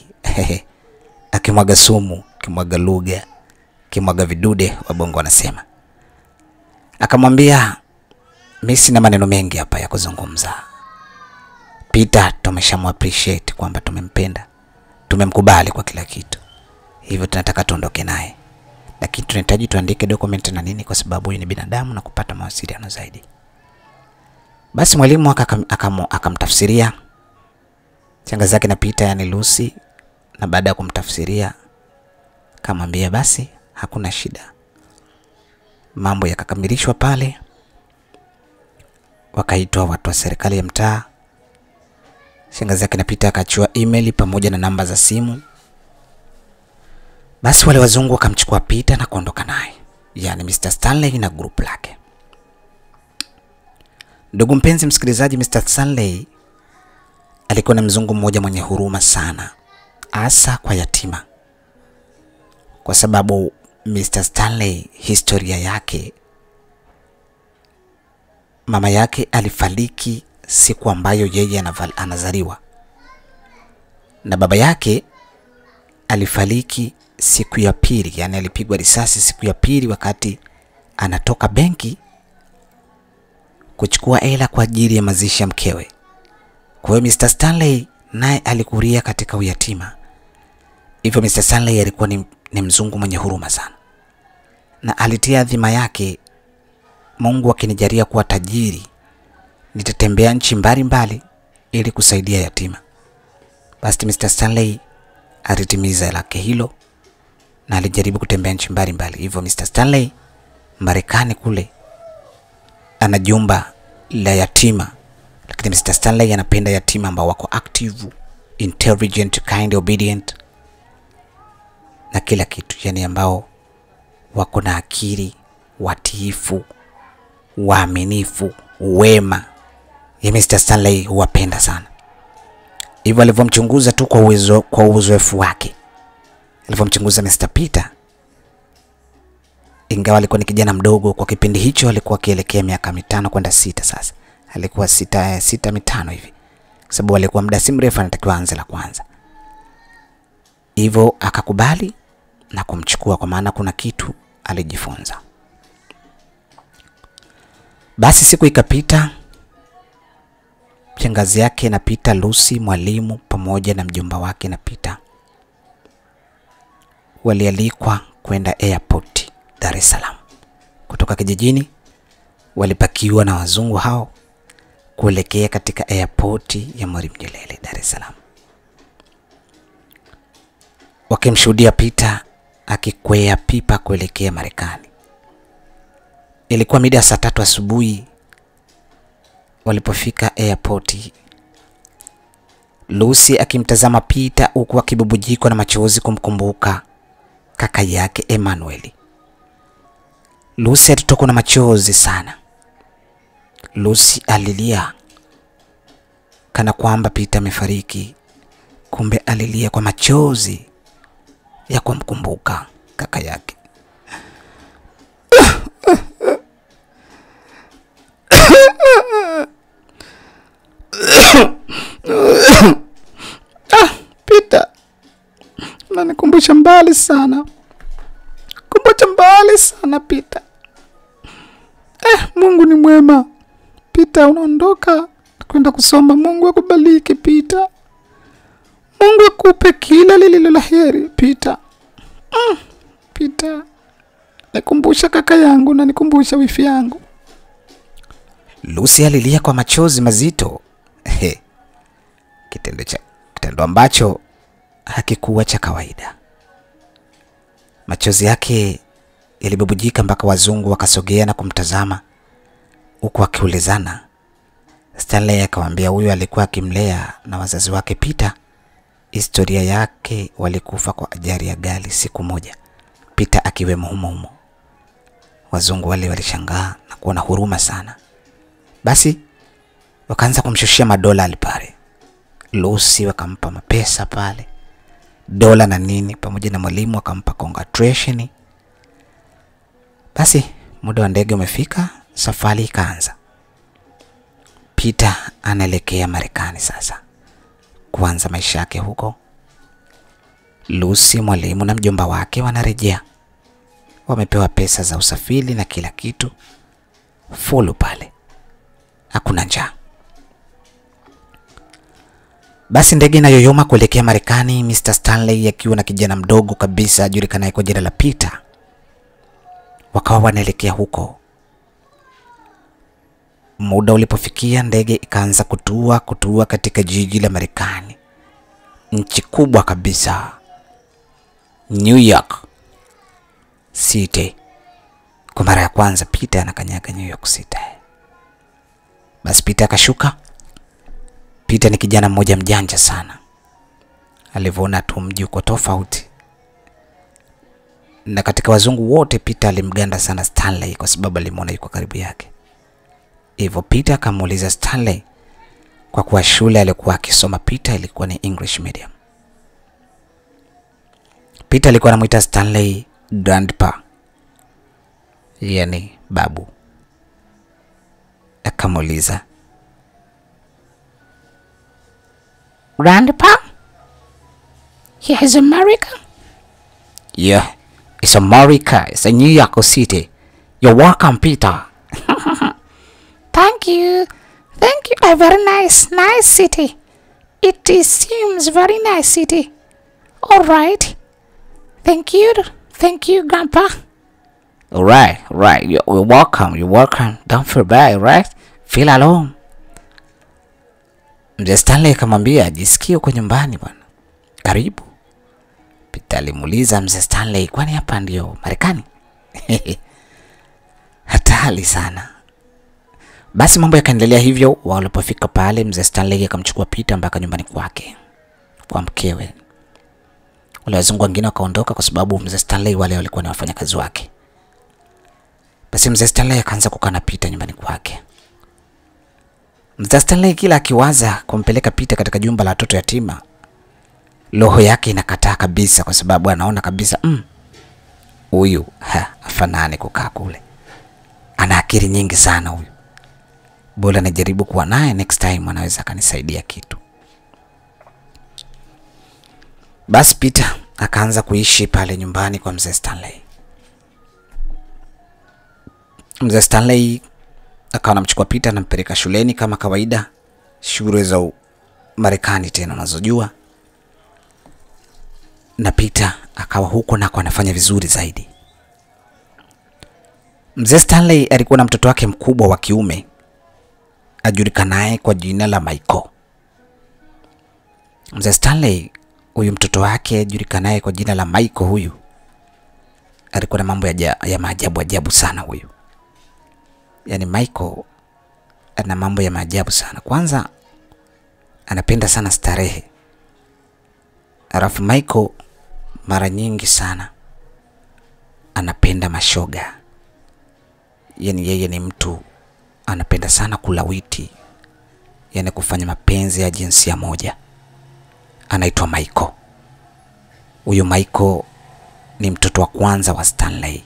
Speaker 1: Akimwaga sumu, akimwaga lugha, akimwaga vidude, wabongo wanasema. Akamwambia, mimi sina maneno mengi hapa ya kuzungumza. Peter tumeshamu appreciate kwamba tumempenda. Tumemkubali kwa kila kitu. Hivyo tunataka tuondoke naye. Lakini tunahitaji tuandike document na nini kwa sababu yeye ni binadamu na kupata mawasiliano zaidi. Basi mwalimu akamtafsiria shangazi yake na Peter, yani Lucy, na baada ya kumtafsiria akamwambia basi hakuna shida. Mambo yakakamilishwa pale. Wakaitwa watu wa serikali ya mtaa. Shangazi yake na Peter akachukua email pamoja na namba za simu. Basi wale wazungu wakamchukua Peter na kuondoka naye, yani Mr. Stanley na group lake. Ndugu mpenzi msikilizaji, Mr. Stanley alikuwa ni mzungu mmoja mwenye huruma sana, hasa kwa yatima. Kwa sababu Mr. Stanley, historia yake, mama yake alifariki siku ambayo yeye anazaliwa, na baba yake alifariki siku ya pili, yani alipigwa risasi siku ya pili wakati anatoka benki kuchukua hela kwa ajili ya mazishi ya mkewe. Kwa hiyo Mr. Stanley naye alikulia katika uyatima. Hivyo Mr. Stanley alikuwa ni mzungu mwenye huruma sana, na alitia dhima yake, Mungu akinijalia kuwa tajiri nitatembea nchi mbalimbali ili kusaidia yatima. Basi Mr. Stanley alitimiza lake hilo na alijaribu kutembea nchi mbalimbali. Hivyo Mr. Stanley Marekani kule ana jumba la yatima, lakini Mr. Stanley anapenda yatima ambao wako active, intelligent, kind, obedient na kila kitu, yani ambao wako na akili, watiifu, waaminifu, wema. Ya Mr. Stanley huwapenda sana. Hivyo alivyomchunguza tu kwa uzoefu wake, alivyomchunguza Mr. Peter, ingawa alikuwa ni kijana mdogo kwa kipindi hicho, alikuwa akielekea miaka 5 kwenda 6 sasa. Alikuwa 6-5 hivi. Kwa sababu alikuwa muda si mrefu anatakiwa aanze la kwanza. Hivyo akakubali na kumchukua kwa maana kuna kitu alijifunza. Basi siku ikapita. Shangazi yake na Peter, Lucy, mwalimu pamoja na mjomba wake na Peter walialikwa kwenda airport Dar es Salaam. Kutoka kijijini walipakiwa na wazungu hao kuelekea katika airport ya Mwalimu Nyerere Dar es Salaam. Wakimshuhudia Peter akikwea pipa kuelekea Marekani. Ilikuwa mida saa 3 asubuhi walipofika airport. Lucy akimtazama Peter huku akibubujikwa na machozi kumkumbuka kaka yake Emmanuel. Lucy alitokwa na machozi sana. Lucy alilia kana kwamba Peter amefariki, kumbe alilia kwa machozi ya kumkumbuka kaka yake. Peter, unanikumbusha mbali sana. Kumbucha mbali sana Peter. Mungu ni mwema. Peter, unaondoka kwenda kusoma. Mungu akubariki Peter. Mungu akupe kila lililo la heri Peter. Peter, nikumbusha kaka yangu na nikumbusha wifi yangu. Lucy alilia kwa machozi mazito. Kitendo ambacho hakikuwa cha kawaida. Machozi yake yalibubujika mpaka wazungu wakasogea na kumtazama huku akiulizana. Stanley akamwambia huyu alikuwa akimlea na wazazi wake Peter. Historia yake walikufa kwa ajali ya gari siku moja, Peter akiwemo humo. Wazungu wale walishangaa na kuona huruma sana. Basi wakaanza kumshushia madola pale. Lucy wakampa mapesa pale, dola na nini, pamoja na mwalimu akampa congratulation. Basi muda wa ndege umefika, safari ikaanza. Peter anaelekea Marekani sasa kuanza maisha yake huko. Lucy, mwalimu na mjomba wake wanarejea. Wamepewa pesa za usafiri na kila kitu. Fulu pale. Hakuna njaa. Basi ndege inayoyoma kuelekea Marekani, Mr. Stanley akiwa na kijana mdogo kabisa ajulikanaye kwa jina la Peter. Wakawa wanaelekea huko. Muda ulipofikia, ndege ikaanza kutua katika jiji la Marekani. Nchi kubwa kabisa, New York City. Kwa mara ya kwanza Peter anakanyaga New York City. Basi Peter akashuka. Peter ni kijana mmoja mjanja sana. Alivyoona tu mji uko tofauti, na katika wazungu wote Peter alimganda sana Stanley kwa sababu alimuona yuko karibu yake. Hivyo Peter akamuuliza Stanley, kwa kuwa shule alikuwa akisoma Peter ilikuwa ni English medium. Peter alikuwa anamuita Stanley grandpa, yani babu. Akamuuliza,
Speaker 2: Grandpa? Here is America?
Speaker 1: Yeah, it's America. It's a New York City. You're welcome, Peter.
Speaker 2: Thank you. Thank you. A very nice city. It seems very nice city. All right. Thank you, Grandpa.
Speaker 1: All right. You're welcome. Don't feel bad, right? Feel alone. Mzee Stanley akamwambia, jisikie uko nyumbani bwana. Karibu. Peter alimuuliza Mzee Stanley, kwani hapa ndio Marekani? Hatari sana. Basi mambo yakaendelea hivyo. Walipofika pale, Mzee Stanley akamchukua Peter mpaka nyumbani kwake kwa mkewe. Wale wazungu wengine wakaondoka kwa sababu Mzee Stanley wale walikuwa ni wafanyakazi wake. Basi Mzee Stanley akaanza kukaa na Peter nyumbani kwake. Mzee Stanley kila akiwaza kumpeleka Peter katika jumba la watoto yatima, roho yake inakataa kabisa kwa sababu anaona kabisa huyu afanane kukaa kule. Ana akili nyingi sana huyu. Bora nijaribu kuwa naye, next time anaweza kanisaidia kitu. Basi Peter akaanza kuishi pale nyumbani kwa Mzee Stanley. Mzee Stanley akawa anamchukua Peter na mpeleka shuleni kama kawaida, shule za Marekani tena unazojua. Na Peter akawa huko nako anafanya vizuri zaidi. Mzee Stanley alikuwa na mtoto wake mkubwa wa kiume ajulikanaye kwa jina la Michael. Mzee Stanley, huyu mtoto wake ajulikanaye kwa jina la Michael, huyu alikuwa na mambo ya maajabu sana huyu. Yani Michael ana mambo ya maajabu sana. Kwanza anapenda sana starehe. Alafu Michael mara nyingi sana anapenda mashoga. Yani yeye ni mtu anapenda sana kulawiti, yani kufanya mapenzi ya jinsia moja. Anaitwa Michael. Huyu Michael ni mtoto wa kwanza wa Stanley,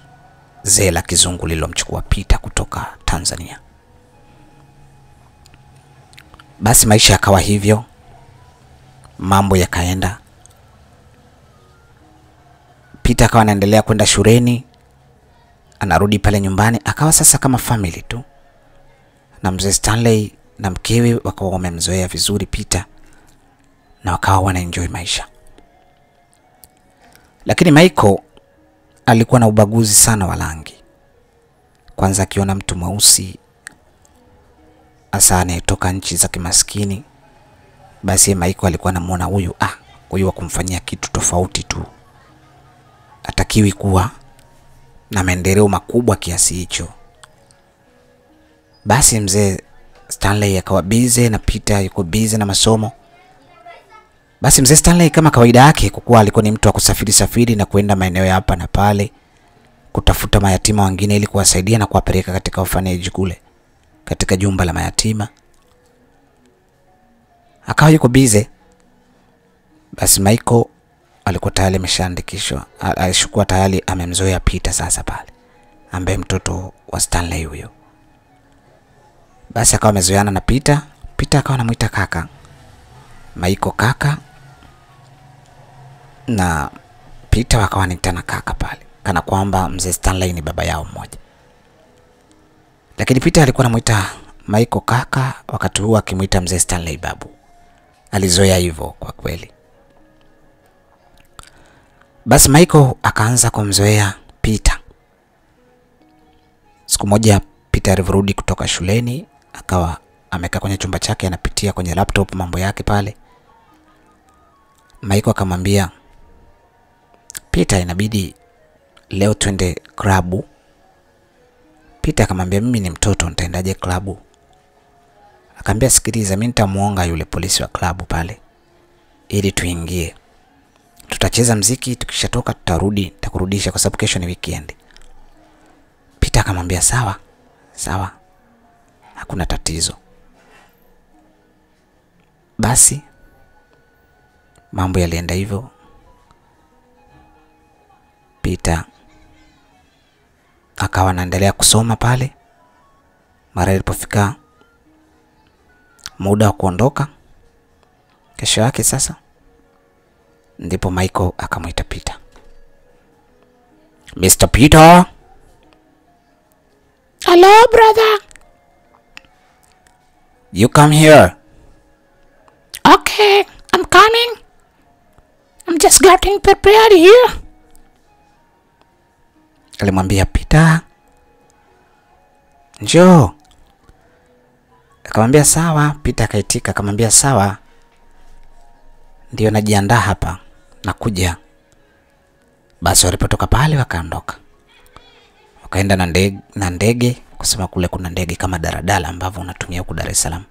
Speaker 1: zee la kizungu lilomchukua Peter kutoka Tanzania. Basi maisha yakawa hivyo, mambo yakaenda. Peter akawa anaendelea kwenda shuleni, anarudi pale nyumbani, akawa sasa kama family tu. Na Mzee Stanley na mkewe wakawa wamemzoea vizuri Peter na wakawa wanaenjoy maisha. Lakini Michael alikuwa na ubaguzi sana wa rangi. Kwanza akiona mtu mweusi hasa anayetoka nchi za kimaskini, basi Michael alikuwa anamuona huyu huyu wa kumfanyia kitu tofauti tu. Hatakiwi kuwa na maendeleo makubwa kiasi hicho. Basi mzee Stanley akawa busy na Peter yuko busy na masomo. Basi mzee Stanley kama kawaida yake, kwa kuwa alikuwa ni mtu wa kusafiri na kwenda maeneo ya hapa na pale kutafuta mayatima wengine ili kuwasaidia na kuwapeleka katika orphanage kule katika jumba la mayatima. Akawa yuko busy. Basi Michael alikuwa tayari ameshaandikishwa, alishukua tayari amemzoea Peter sasa pale, ambaye mtoto wa Stanley huyo. Basi akawa amezoeana na Peter. Peter akawa anamuita kaka, Michael kaka, na Peter wakawa anaitana kaka pale, kana kwamba mzee Stanley ni baba yao mmoja. Lakini Peter alikuwa anamuita Michael kaka, wakati huo akimuita mzee Stanley babu. Alizoea hivyo kwa kweli. Basi Michael akaanza kumzoea Peter. Siku moja Peter alivyorudi kutoka shuleni, akawa amekaa kwenye chumba chake anapitia kwenye laptop mambo yake pale. Michael akamwambia, Peter, inabidi leo twende klabu. Peter akamwambia, mimi ni mtoto, nitaendaje klabu? Akamwambia, sikiliza, mimi nitamuonga yule polisi wa klabu pale ili tuingie. Tutacheza mziki, tukishatoka tutarudi, nitakurudisha kwa sababu kesho ni weekend. Peter akamwambia, sawa, sawa. Hakuna tatizo. Basi mambo yalienda hivyo. Peter akawa anaendelea kusoma pale. Mara ilipofika muda wa kuondoka kesho yake sasa, ndipo Michael akamuita Peter. Mr. Peter.
Speaker 2: Hello, brother.
Speaker 1: You come here.
Speaker 2: Okay, I'm coming. I'm just getting prepared here.
Speaker 1: Alimwambia Peter, njoo. Akamwambia sawa. Peter akaitika akamwambia sawa, ndio najiandaa hapa, nakuja. Basi walipotoka pale wakaondoka. Wakaenda na ndege, kusema kule kuna ndege kama daradala ambavyo unatumia huko Dar es Salaam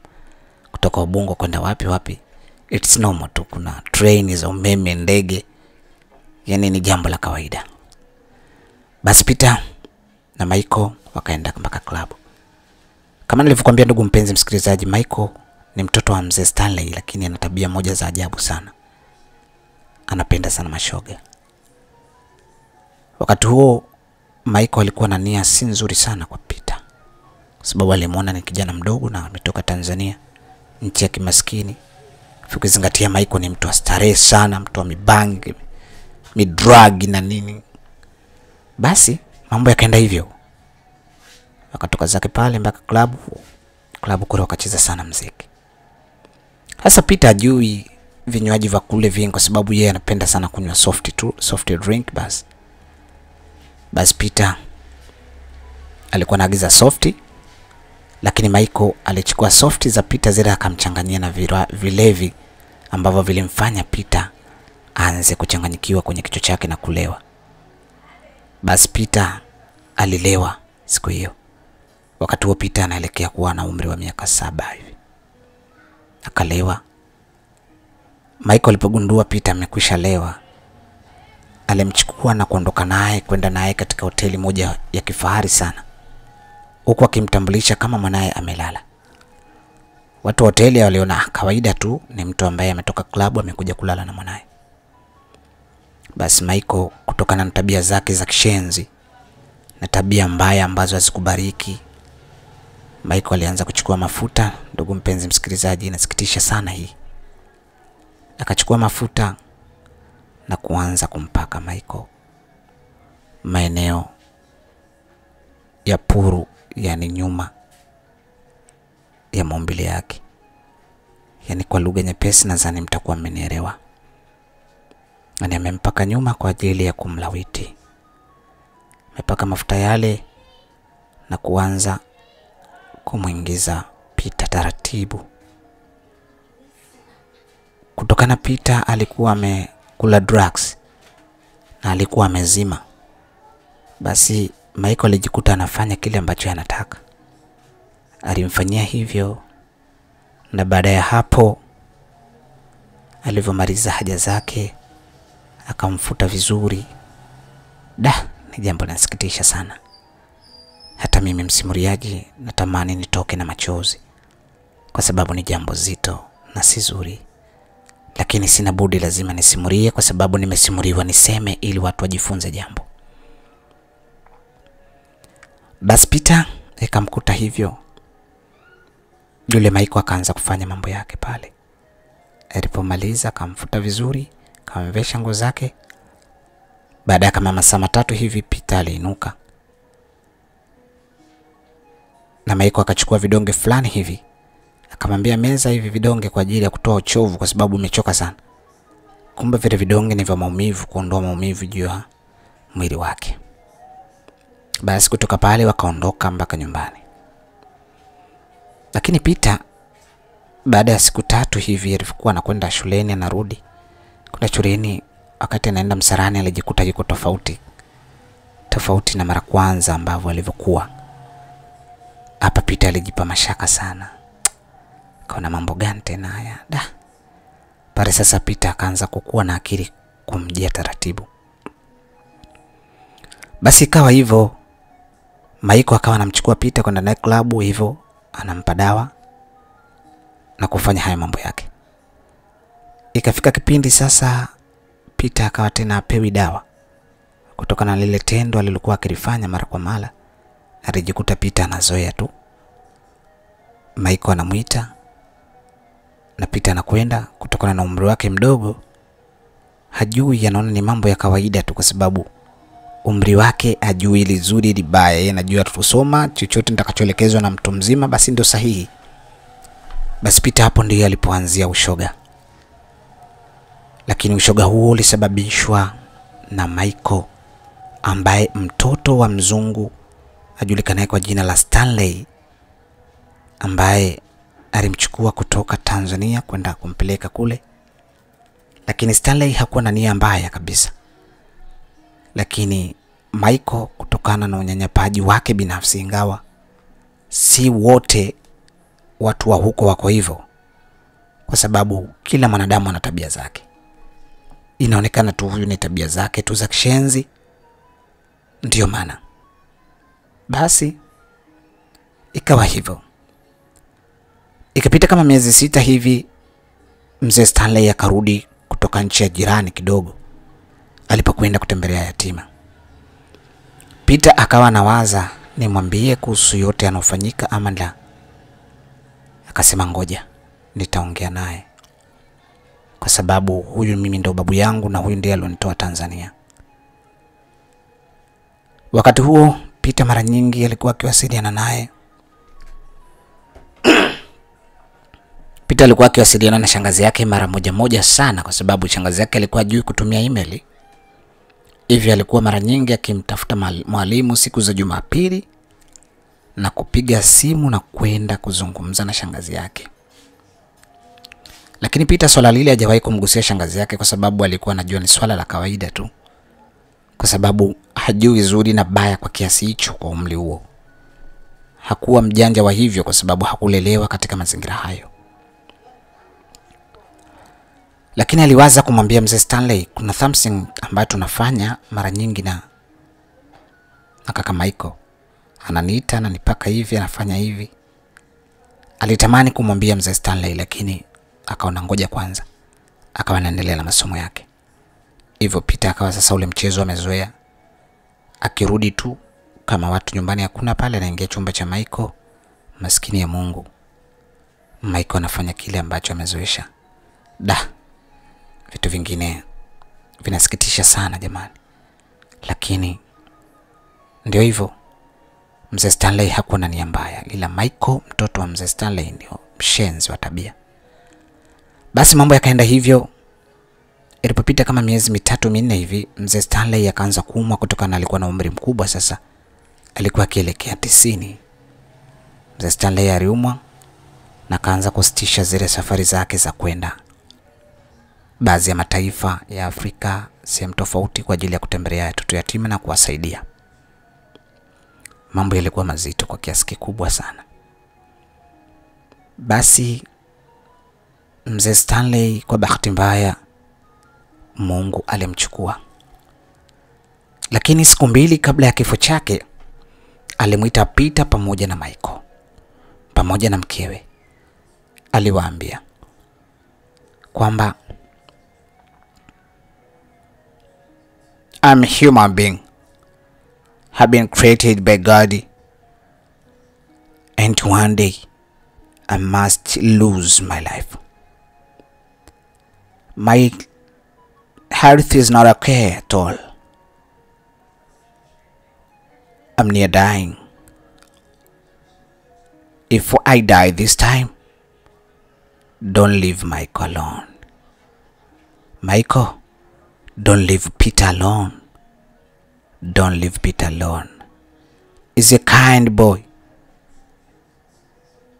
Speaker 1: kutoka Ubungo kwenda wapi. It's normal tu, kuna train za umeme, ndege. Yani ni jambo la kawaida. Basi Peter na Michael wakaenda mpaka klabu. Kama nilivyokuambia ndugu mpenzi msikilizaji, Michael ni mtoto wa mzee Stanley, lakini ana tabia moja za ajabu sana. Anapenda sana mashoga. Wakati huo Michael alikuwa na nia si nzuri sana kwa Peter, kwa sababu alimuona ni kijana mdogo na ametoka Tanzania, nchi ya kimaskini. Ukizingatia Michael ni mtu wa starehe sana, mtu wa mibangi, midrag na nini. Basi mambo yakaenda hivyo. Wakatoka zake pale mpaka klabu kule wakacheza sana muziki. Sasa Peter ajui vinywaji vya kule vingi kwa sababu yeye anapenda sana kunywa soft drink basi Peter alikuwa anaagiza soft, lakini Michael alichukua soft za Peter zile akamchanganyia na vilevi ambavyo vilimfanya Peter aanze kuchanganyikiwa kwenye kichwa chake na kulewa. Basi Peter alilewa siku hiyo. Wakati huo Peter anaelekea kuwa na umri wa miaka 7 hivi. Akalewa. Michael alipogundua Peter amekwisha lewa, alimchukua na kuondoka naye kwenda naye katika hoteli moja ya kifahari sana, huku akimtambulisha kama mwanae amelala. Watu wa hoteli waliona kawaida tu, ni mtu ambaye ametoka klabu amekuja kulala na mwanae. Basi Michael, kutokana na tabia zake za kishenzi na tabia mbaya ambazo hazikubariki, Michael alianza kuchukua mafuta. Ndugu mpenzi msikilizaji, inasikitisha sana hii. Akachukua mafuta na kuanza kumpaka Michael maeneo ya puru, yani nyuma ya maumbile yake. Yani kwa lugha nyepesi nadhani mtakuwa mmenielewa. Ani amempaka nyuma kwa ajili ya kumlawiti. Amepaka mafuta yale na kuanza kumuingiza Peter taratibu kutokana Peter alikuwa amekula drugs na alikuwa amezima, basi Michael alijikuta anafanya kile ambacho anataka. Alimfanyia hivyo, na baada ya hapo alivyomaliza haja zake akamfuta vizuri. Ni jambo linasikitisha sana. Hata mimi msimuliaji natamani nitoke na machozi, kwa sababu ni jambo zito na si zuri. Lakini sina budi, lazima nisimulie, kwa sababu nimesimuliwa niseme ili watu wajifunze jambo. Basi Peter ikamkuta hivyo. Yule Michael akaanza kufanya mambo yake pale. Alipomaliza akamfuta vizuri, akamvesha nguo zake. Baada ya kama masaa 3 hivi Peter aliinuka. Na Michael akachukua vidonge fulani hivi. Akamwambia meza hivi vidonge kwa ajili ya kutoa uchovu, kwa sababu umechoka sana. Kumbe vile vidonge ni vya maumivu, kuondoa maumivu juu ya mwili wake. Basi kutoka pale wakaondoka mpaka nyumbani. Lakini Peter baada ya siku 3 hivi alikuwa anakwenda shuleni, anarudi kwenda shuleni. Wakati anaenda msarani alijikuta yuko tofauti na mara kwanza ambavyo alivyokuwa. Hapa Peter alijipa mashaka sana. Kaona mambo gani tena haya? Pale sasa Peter akaanza kukua na akili kumjia taratibu. Basi ikawa hivyo, Michael akawa anamchukua Peter kwenda night club, hivyo anampa dawa na kufanya haya mambo yake. Ikafika kipindi sasa Peter akawa tena apewi dawa kutokana na lile tendo alilokuwa akilifanya mara kwa mara. Alijikuta Peter anazoea tu. Michael anamuita na Peter anakwenda, kutokana na umri wake mdogo. Hajui, anaona ni mambo ya kawaida tu, kwa sababu umri wake hajui lizuri libaya. Yeye anajua tusoma chochote nitakachoelekezwa na mtu mzima basi ndio sahihi. Basi Peter hapo ndiye alipoanzia ushoga. Lakini ushoga huo ulisababishwa na Michael, ambaye mtoto wa mzungu ajulikanaye kwa jina la Stanley, ambaye alimchukua kutoka Tanzania kwenda kumpeleka kule. Lakini Stanley hakuwa na nia mbaya kabisa. Lakini Michael, kutokana na unyanyapaji wake binafsi, ingawa si wote watu wa huko wako hivyo, kwa sababu kila mwanadamu ana tabia zake. Inaonekana tu huyu ni tabia zake tu za kishenzi, ndio maana. Basi ikawa hivyo. Ikapita kama miezi 6 hivi, mzee Stanley akarudi kutoka nchi ya jirani kidogo, alipokwenda kutembelea yatima. Peter akawa anawaza nimwambie kuhusu yote yanofanyika ama la. Akasema ngoja nitaongea naye, kwa sababu huyu mimi ndo babu yangu na huyu ndiye alionitoa Tanzania. Wakati huo Peter mara nyingi alikuwa akiwasiliana naye. Peter alikuwa akiwasiliana na shangazi yake mara moja sana, kwa sababu shangazi yake alikuwa hajui kutumia email. Hivi alikuwa mara nyingi akimtafuta mwalimu siku za Jumapili na kupiga simu na kwenda kuzungumza na shangazi yake. Lakini Peter swala lile hajawahi kumgusia shangazi yake, kwa sababu alikuwa anajua ni swala la kawaida tu, kwa sababu hajui zuri na baya kwa kiasi hicho kwa umri huo. Hakuwa mjanja wa hivyo, kwa sababu hakulelewa katika mazingira hayo. Lakini aliwaza kumwambia mzee Stanley kuna something ambayo tunafanya mara nyingi na kaka Michael. Ananiita na nipaka hivi, anafanya hivi. Alitamani kumwambia mzee Stanley, lakini akaona ngoja kwanza. Akawa anaendelea na masomo yake. Hivyo Peter akawa sasa ule mchezo amezoea. Akirudi tu kama watu nyumbani hakuna pale, anaingia chumba cha Michael. Maskini ya Mungu, Michael anafanya kile ambacho amezoesha. Vitu vingine vinasikitisha sana jamani. Lakini ndio hivyo, mzee Stanley hakuwa na nia mbaya, ila Michael mtoto wa mzee Stanley ndio mshenzi wa tabia. Basi mambo yakaenda hivyo. Ilipopita kama miezi 3-4 hivi, mzee Stanley akaanza kuumwa kutokana na alikuwa na umri mkubwa sasa. Alikuwa akielekea 90. Mzee Stanley aliumwa na kaanza kusitisha zile safari zake za kwenda baadhi ya mataifa ya Afrika, sehemu tofauti, kwa ajili ya kutembelea watoto yatima na kuwasaidia. Mambo yalikuwa mazito kwa kiasi kikubwa sana. Basi mzee Stanley kwa bahati mbaya Mungu alimchukua. Lakini siku mbili kabla ya kifo chake alimuita Peter pamoja na Michael pamoja na mkewe. Aliwaambia kwamba I'm a human being, have been created by God, and one day I must lose my life. My health is not okay at all. I'm near dying. If I die this time, don't leave Michael alone. Michael, don't leave Peter alone. Don't leave Peter alone. He's a kind boy,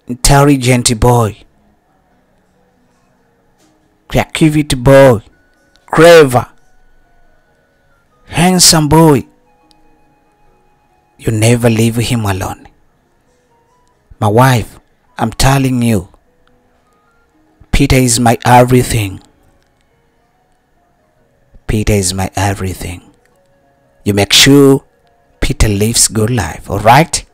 Speaker 1: intelligent boy, creative boy, clever, handsome boy. You never leave him alone. My wife, I'm telling you, Peter is my everything. Peter is my everything. You make sure Peter lives good life, all right?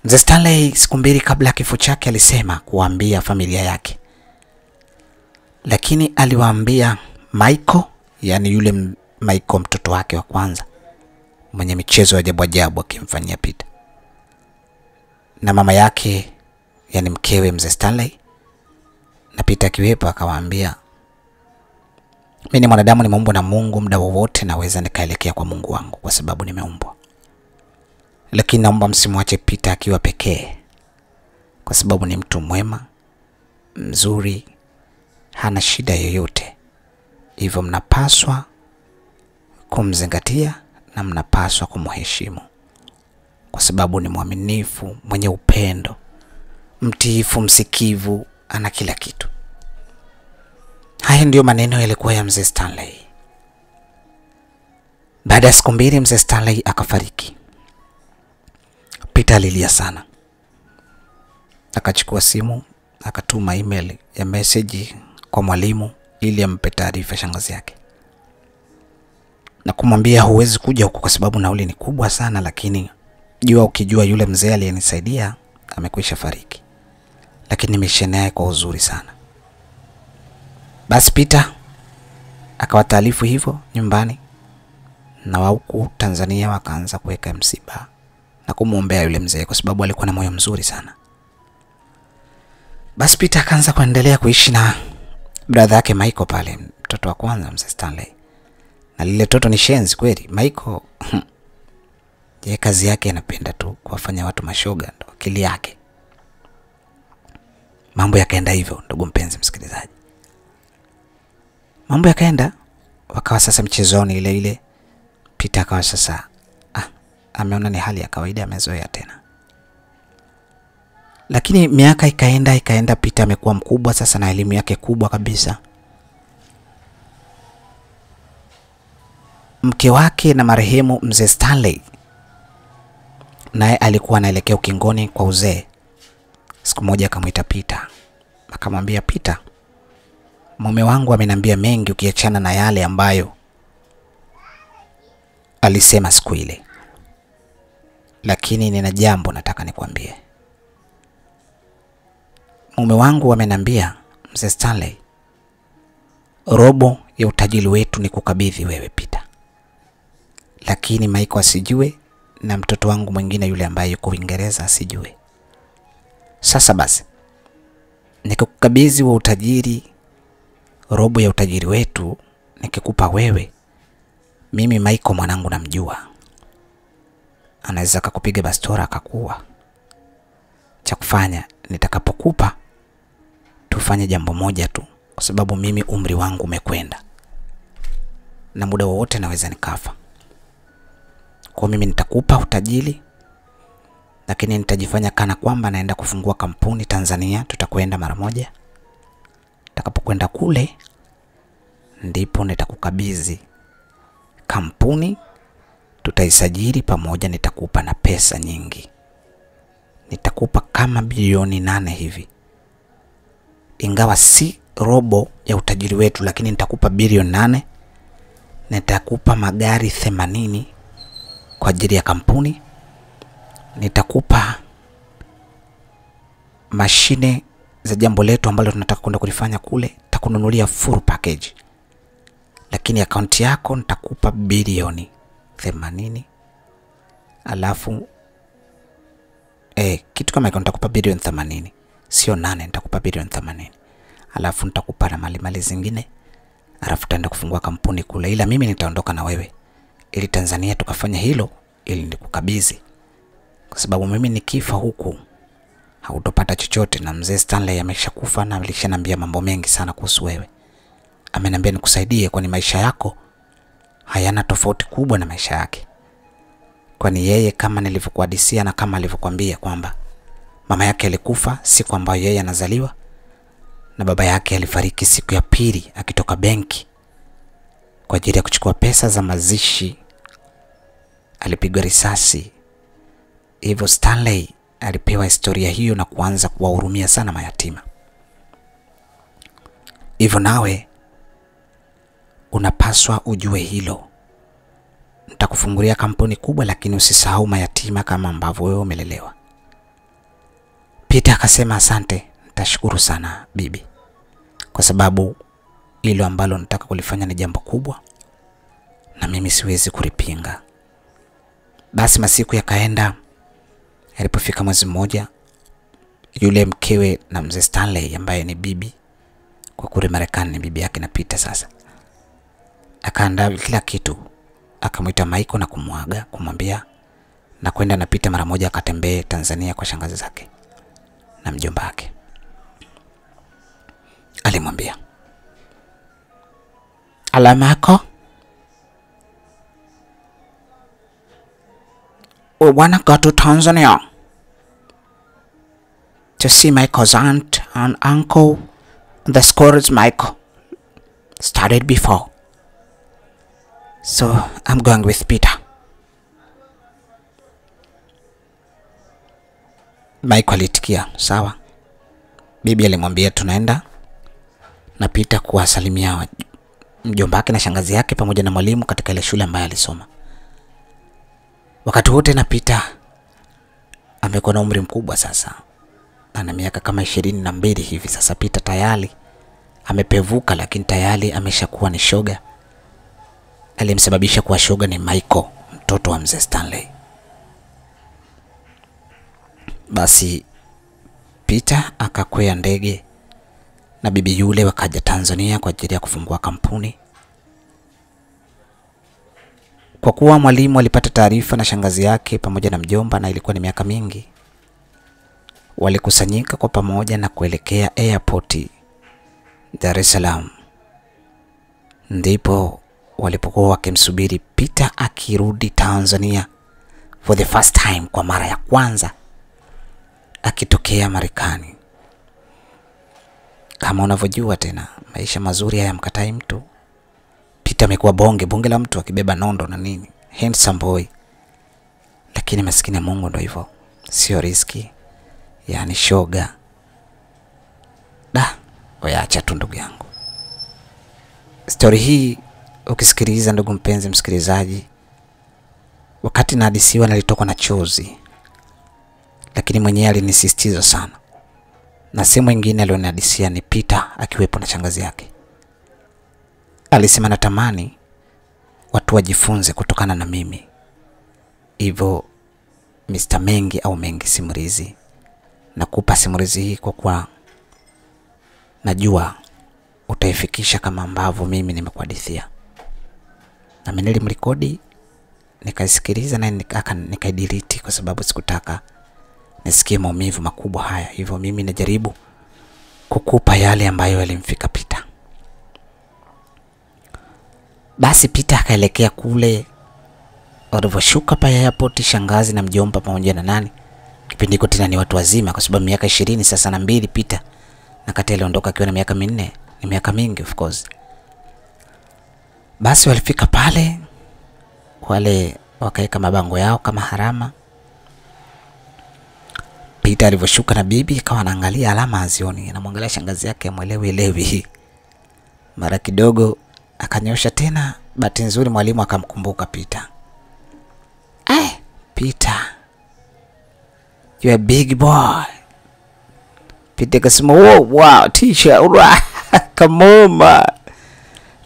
Speaker 1: Mzee Stanley siku mbili kabla kifo chake alisema kuambia familia yake. Lakini aliwaambia Michael, yani yule Michael mtoto wake wa kwanza, mwenye michezo ya ajabu ajabu akimfanyia Peter. Na mama yake, yani mkewe mzee Stanley, na Peter akiwepo, akawaambia mimi ni mwanadamu, nimeumbwa na Mungu, muda wowote naweza nikaelekea kwa Mungu wangu kwa sababu nimeumbwa. Lakini naomba msimwache Peter akiwa pekee, kwa sababu ni mtu mwema, mzuri, hana shida yoyote. Hivyo mnapaswa kumzingatia na mnapaswa kumheshimu, kwa sababu ni mwaminifu, mwenye upendo, mtiifu, msikivu, ana kila kitu. Haya ndio maneno yalikuwa ya mzee Stanley. Baada ya siku mbili mzee Stanley akafariki. Peter alilia sana. Akachukua simu, akatuma email ya message kwa mwalimu ili ampe taarifa shangazi yake, na kumwambia huwezi kuja huko kwa sababu nauli ni kubwa sana, lakini ukijua yule mzee aliyenisaidia amekwisha fariki, lakini nimeishi naye kwa uzuri sana. Basi Peter akawataarifu hivyo nyumbani, na huku Tanzania wakaanza kuweka msiba na kumuombea yule mzee kwa sababu alikuwa na moyo mzuri sana. Basi Peter akaanza kuendelea kuishi na brother yake Michael pale, mtoto wa kwanza mzee Stanley. Na lile toto ni shenzi kweli. Michael yeye kazi yake anapenda tu kuwafanya watu mashoga, ndo akili yake. Mambo yakaenda hivyo, ndugu mpenzi msikilizaji. Mambo yakaenda, wakawa sasa mchezoni ile ile. Peter akawa sasa ameona ni hali ya kawaida, amezoea tena. Lakini miaka ikaenda, Peter amekuwa mkubwa sasa na elimu yake kubwa kabisa. Mke wake na marehemu mzee Stanley naye alikuwa anaelekea ukingoni kwa uzee. Siku moja akamwita Peter, akamwambia Peter, mume wangu ameniambia mengi ukiachana na yale ambayo alisema siku ile, lakini nina jambo nataka nikwambie. Mume wangu ameniambia mzee Stanley, robo ya utajiri wetu ni kukabidhi wewe Peter, lakini Michael asijue na mtoto wangu mwingine yule ambaye yuko Uingereza asijue. Sasa basi nikikukabidhi wa utajiri, robo ya utajiri wetu nikikupa wewe, mimi Michael mwanangu namjua, anaweza kukupiga bastora akakuwa. Cha kufanya nitakapokupa, tufanye jambo moja tu, kwa sababu mimi umri wangu umekwenda na muda wowote naweza nikafa. Kwa mimi nitakupa utajiri, lakini nitajifanya kana kwamba naenda kufungua kampuni Tanzania. Tutakwenda mara moja. Tutakapokwenda kule ndipo nitakukabidhi kampuni, tutaisajili pamoja, nitakupa na pesa nyingi. Nitakupa kama bilioni 8 hivi. Ingawa si robo ya utajiri wetu, lakini nitakupa bilioni 8. Nitakupa magari 80 kwa ajili ya kampuni. Nitakupa mashine za jambo letu ambalo tunataka kwenda kulifanya kule. Nitakununulia full package. Lakini akaunti yako nitakupa bilioni 80. Alafu kitu kama hicho nitakupa bilioni 80. Sio 8, nitakupa bilioni 80. Alafu nitakupa na mali zingine. Alafu tutaenda kufungua kampuni kule, ila mimi nitaondoka na wewe ili Tanzania tukafanya hilo, ili nikukabidhi. Kwa sababu mimi nikifa huku hautopata chochote, na mzee Stanley ameshakufa na alishaniambia mambo mengi sana kuhusu wewe. Ameniambia nikusaidie, kwani maisha yako hayana tofauti kubwa na maisha yake. Kwani yeye kama nilivyokuhadisia na kama alivyokuambia kwamba mama yake alikufa siku ambayo yeye anazaliwa, na baba yake alifariki siku ya pili akitoka benki kwa ajili ya kuchukua pesa za mazishi. Alipigwa risasi. Hivyo Stanley alipewa historia hiyo na kuanza kuwahurumia sana mayatima. Hivyo nawe unapaswa ujue hilo. Nitakufungulia kampuni kubwa, lakini usisahau mayatima kama ambavyo wewe umelelewa. Peter akasema asante, nitashukuru sana bibi, kwa sababu hilo ambalo nataka kulifanya ni jambo kubwa na mimi siwezi kulipinga. Basi masiku yakaenda. Alipofika mwezi mmoja, yule mkewe na mzee Stanley ambaye ni bibi kwa kule Marekani, ni bibi yake na Peter sasa, akaandaa kila kitu. Akamuita Michael na kumwaga, kumwambia na kwenda na Peter mara moja akatembee Tanzania kwa shangazi zake na mjomba wake. Alimwambia, Alamako, we wanna go to Tanzania to see Michael's aunt and uncle, the scores Michael started before. So I'm going with Peter. Michael alitikia, sawa. Bibi alimwambia tunaenda na Peter kuwasalimia mjomba wake na shangazi yake pamoja na mwalimu katika ile shule ambayo alisoma. Wakati wote na Peter amekuwa na umri mkubwa sasa. Ana miaka kama 22 hivi sasa. Peter tayari amepevuka, lakini tayari ameshakuwa ni shoga. Aliyemsababisha kuwa shoga ni Michael, mtoto wa mzee Stanley. Basi Peter akakwea ndege na bibi yule wakaja Tanzania kwa ajili ya kufungua kampuni. Kwa kuwa mwalimu alipata taarifa na shangazi yake pamoja na mjomba, na ilikuwa ni miaka mingi, walikusanyika kwa pamoja na kuelekea airport Dar es Salaam. Ndipo walipokuwa wakimsubiri Peter akirudi Tanzania for the first time, kwa mara ya kwanza akitokea Marekani. Kama unavyojua tena, maisha mazuri hayamkatai mtu. Peter amekuwa bonge la mtu, akibeba nondo na nini, handsome boy. Lakini maskini ya Mungu ndo hivyo, sio riski, yani shoga. Acha tu ndugu yangu. Story hii ukisikiliza, ndugu mpenzi msikilizaji, wakati nahadisiwa nalitokwa na chozi, lakini mwenyewe alinisisitiza sana. Na si mwingine alionihadisia ni Peter akiwepo na shangazi yake. Alisema natamani watu wajifunze kutokana na mimi. Hivyo Mr. Mengi au Mengi Simulizi, nakupa simulizi hii kwa kuwa najua utaifikisha kama ambavyo mimi nimekuhadithia. Na mimi nilimrekodi, nikaisikiliza na nikaidelete kwa sababu sikutaka nisikie maumivu makubwa haya. Hivyo mimi najaribu kukupa yale ambayo yalimfika Peter. Basi Peter akaelekea kule. Walivyoshuka pa airport, shangazi na mjomba pamoja na nani, kipindi hiko tena ni watu wazima kwa sababu miaka 20 sasa na 2 Peter, na kati aliondoka akiwa na miaka 4. Ni miaka mingi of course. Basi walifika pale, wale wakaeka mabango yao kama harama. Peter alivyoshuka na bibi akawa anaangalia alama azioni, anamwangalia shangazi yake amwelewi. Mara kidogo akanyosha tena, bahati nzuri mwalimu akamkumbuka Peter. Peter, you are a big boy. Peter kasema, wow, teacher, alright. Come on, man.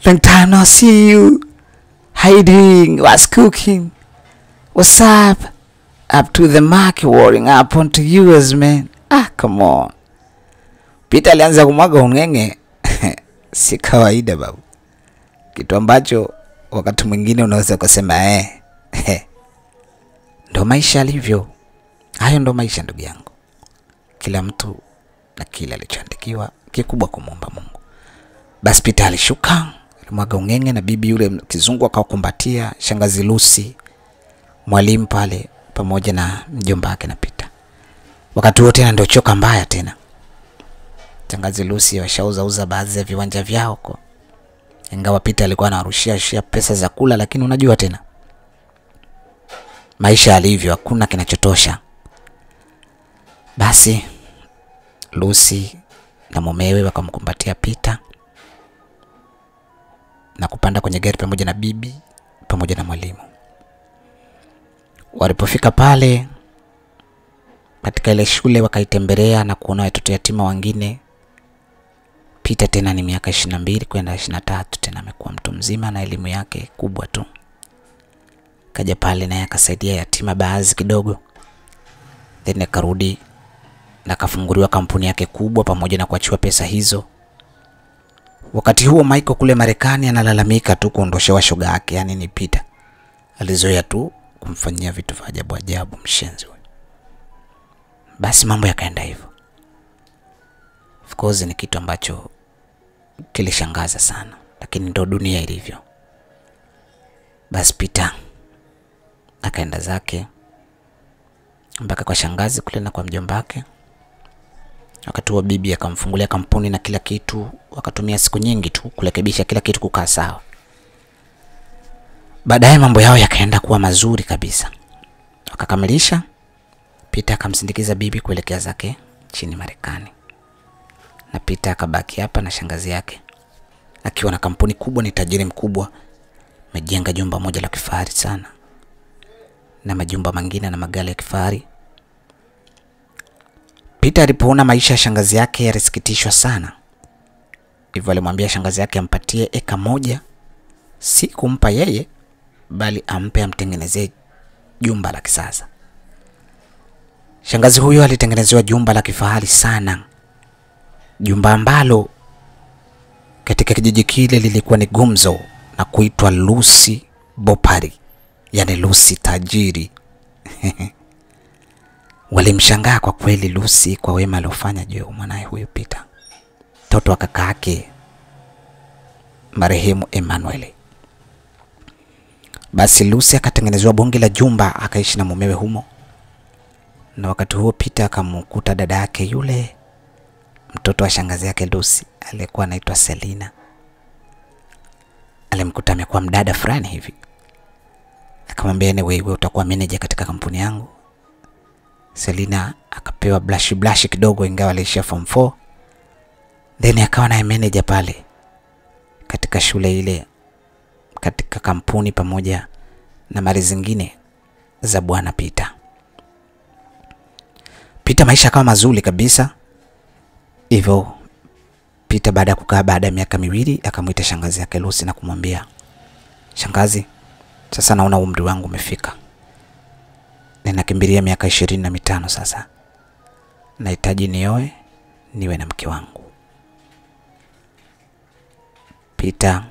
Speaker 1: Long time no see you. How you doing? What's cooking? What's up? Up to the mark, worrying up onto yours, man. Come on. Peter alianza kumwaga ungenge. Si kawaida babu. Kitu ambacho wakati mwingine unaweza kusema ndo maisha alivyo. Hayo ndo maisha ndugu yangu. Kila mtu na kile alichoandikiwa, kikubwa kumuomba Mungu. Basi Peter alishuka, alimwaga ungenge na bibi yule kizungu akawakumbatia, shangazi Lucy, mwalimu pale pamoja na mjomba wake na Peter. Wakati wote tena ndio choka mbaya tena. Shangazi Lucy washauza baadhi ya viwanja vyao huko. Ingawa Peter alikuwa anarushia pesa za kula, lakini unajua tena maisha alivyo, hakuna kinachotosha. Basi Lucy na mumewe wakamkumbatia Peter na kupanda kwenye gari pamoja na bibi pamoja na mwalimu. Walipofika pale katika ile shule wakaitembelea na kuona watoto yatima wengine. Peter tena ni miaka 22 kwenda 23, tena amekuwa mtu mzima na elimu yake kubwa tu. Kaja pale naye akasaidia yatima baadhi kidogo. Then akarudi na kafunguliwa kampuni yake kubwa pamoja na kuachiwa pesa hizo. Wakati huo Michael kule Marekani analalamika tu kuondoshewa shoga yake, yani ni Peter. Alizoea tu kumfanyia vitu vya ajabu mshenzi huyo. Basi mambo yakaenda hivyo. Of course ni kitu ambacho kilishangaza sana, lakini ndo dunia ilivyo. Basi Peter akaenda zake mpaka kwa shangazi kule na kwa mjomba wake. Wakati huo bibi akamfungulia kampuni na kila kitu, wakatumia siku nyingi tu kurekebisha kila kitu kukaa sawa. Baadaye mambo yao yakaenda kuwa mazuri kabisa. Wakakamilisha. Peter akamsindikiza bibi kuelekea zake chini Marekani. Na Peter akabaki hapa na shangazi yake. Akiwa na kampuni kubwa, ni tajiri mkubwa. Amejenga jumba moja la kifahari sana, na majumba mengine na magari ya kifahari. Peter alipoona maisha ya shangazi yake yalisikitishwa sana. Hivyo alimwambia shangazi yake ampatie eka moja, si kumpa yeye bali ampe amtengenezee jumba la kisasa. Shangazi huyo alitengenezewa jumba la kifahari sana. Jumba ambalo katika kijiji kile lilikuwa ni gumzo na kuitwa Lucy Bopari, yani Lucy tajiri. Walimshangaa kwa kweli Lucy kwa wema aliofanya juu mwanae huyo Peter, mtoto wa kaka yake marehemu Emmanuel. Basi Lucy akatengenezewa bonge la jumba, akaishi na mumewe humo. Na wakati huo Peter akamkuta dada yake yule mtoto wa shangazi yake Lucy, aliyekuwa anaitwa Selina. Alimkuta amekuwa mdada fulani hivi. Akamwambia, wewe utakuwa manager katika kampuni yangu. Selina akapewa blush kidogo, ingawa alishia form 4. Then akawa naye manager pale katika shule ile, katika kampuni pamoja na mali zingine za bwana Peter. Peter maisha kama mazuri kabisa. Hivyo Peter baada ya miaka 2 akamuita shangazi yake Lucy na kumwambia, shangazi, sasa naona umri wangu umefika. Ninakimbilia miaka 25 sasa. Nahitaji nioe, niwe na mke wangu. Peter,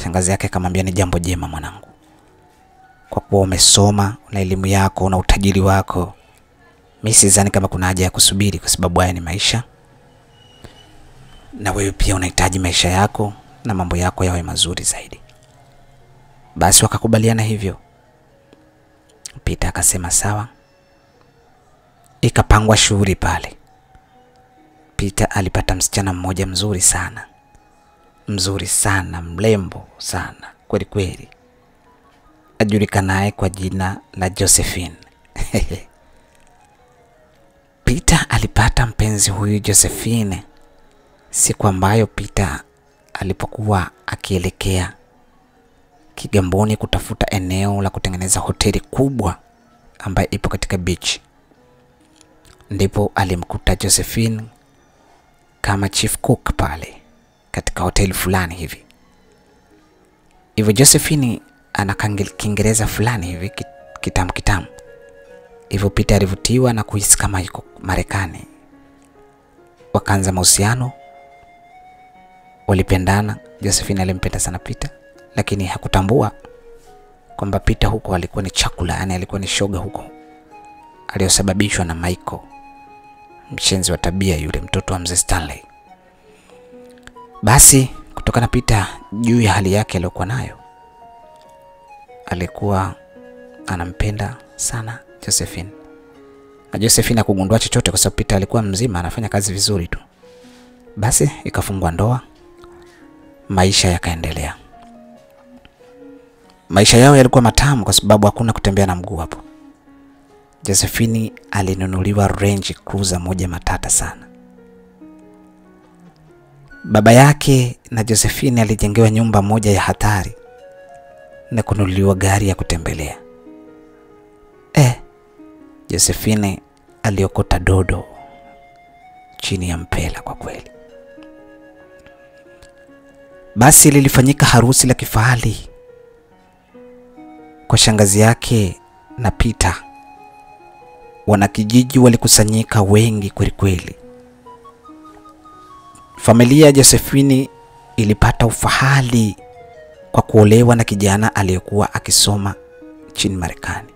Speaker 1: shangazi yake akamwambia, ni jambo jema mwanangu. Kwa kuwa umesoma, una elimu yako, una utajiri wako, mimi sidhani kama kuna haja ya kusubiri, kwa sababu haya ni maisha. Na wewe pia unahitaji maisha yako na mambo yako yawe mazuri zaidi. Basi wakakubaliana hivyo. Peter akasema sawa. Ikapangwa shughuli pale. Peter alipata msichana mmoja mzuri sana, mrembo sana kweli kweli, ajulikanaye kwa jina la Josephine. Peter alipata mpenzi huyu Josephine siku ambayo Peter alipokuwa akielekea Kigamboni kutafuta eneo la kutengeneza hoteli kubwa ambayo ipo katika beach. Ndipo alimkuta Josephine kama chief cook pale katika hoteli fulani hivi. Hivyo Josephine ana Kiingereza fulani hivi kitamu. Hivyo Peter alivutiwa na kuhisi kama yuko Marekani. Wakaanza mahusiano, walipendana. Josephine alimpenda sana Peter, lakini hakutambua kwamba Peter huko alikuwa ni chakula, yani alikuwa ni shoga huko aliyosababishwa na Michael, mshenzi wa tabia, yule mtoto wa mzee Stanley. Basi kutokana Peter juu ya hali yake aliyokuwa nayo, alikuwa anampenda sana Josephine. Na Josephine hakugundua chochote kwa sababu Peter alikuwa mzima, anafanya kazi vizuri tu. Basi ikafungwa ndoa, maisha yakaendelea. Maisha yao yalikuwa matamu kwa sababu hakuna kutembea na mguu hapo. Josephine alinunuliwa Range Cruiser moja matata sana. Baba yake na Josephine alijengewa nyumba moja ya hatari na kununuliwa gari ya kutembelea. Josephine aliokota dodo chini ya mpela kwa kweli. Basi lilifanyika harusi la kifahari kwa shangazi yake na Peter. Wanakijiji walikusanyika wengi kweli kweli. Familia ya Josephine ilipata ufahari kwa kuolewa na kijana aliyekuwa akisoma nchini Marekani.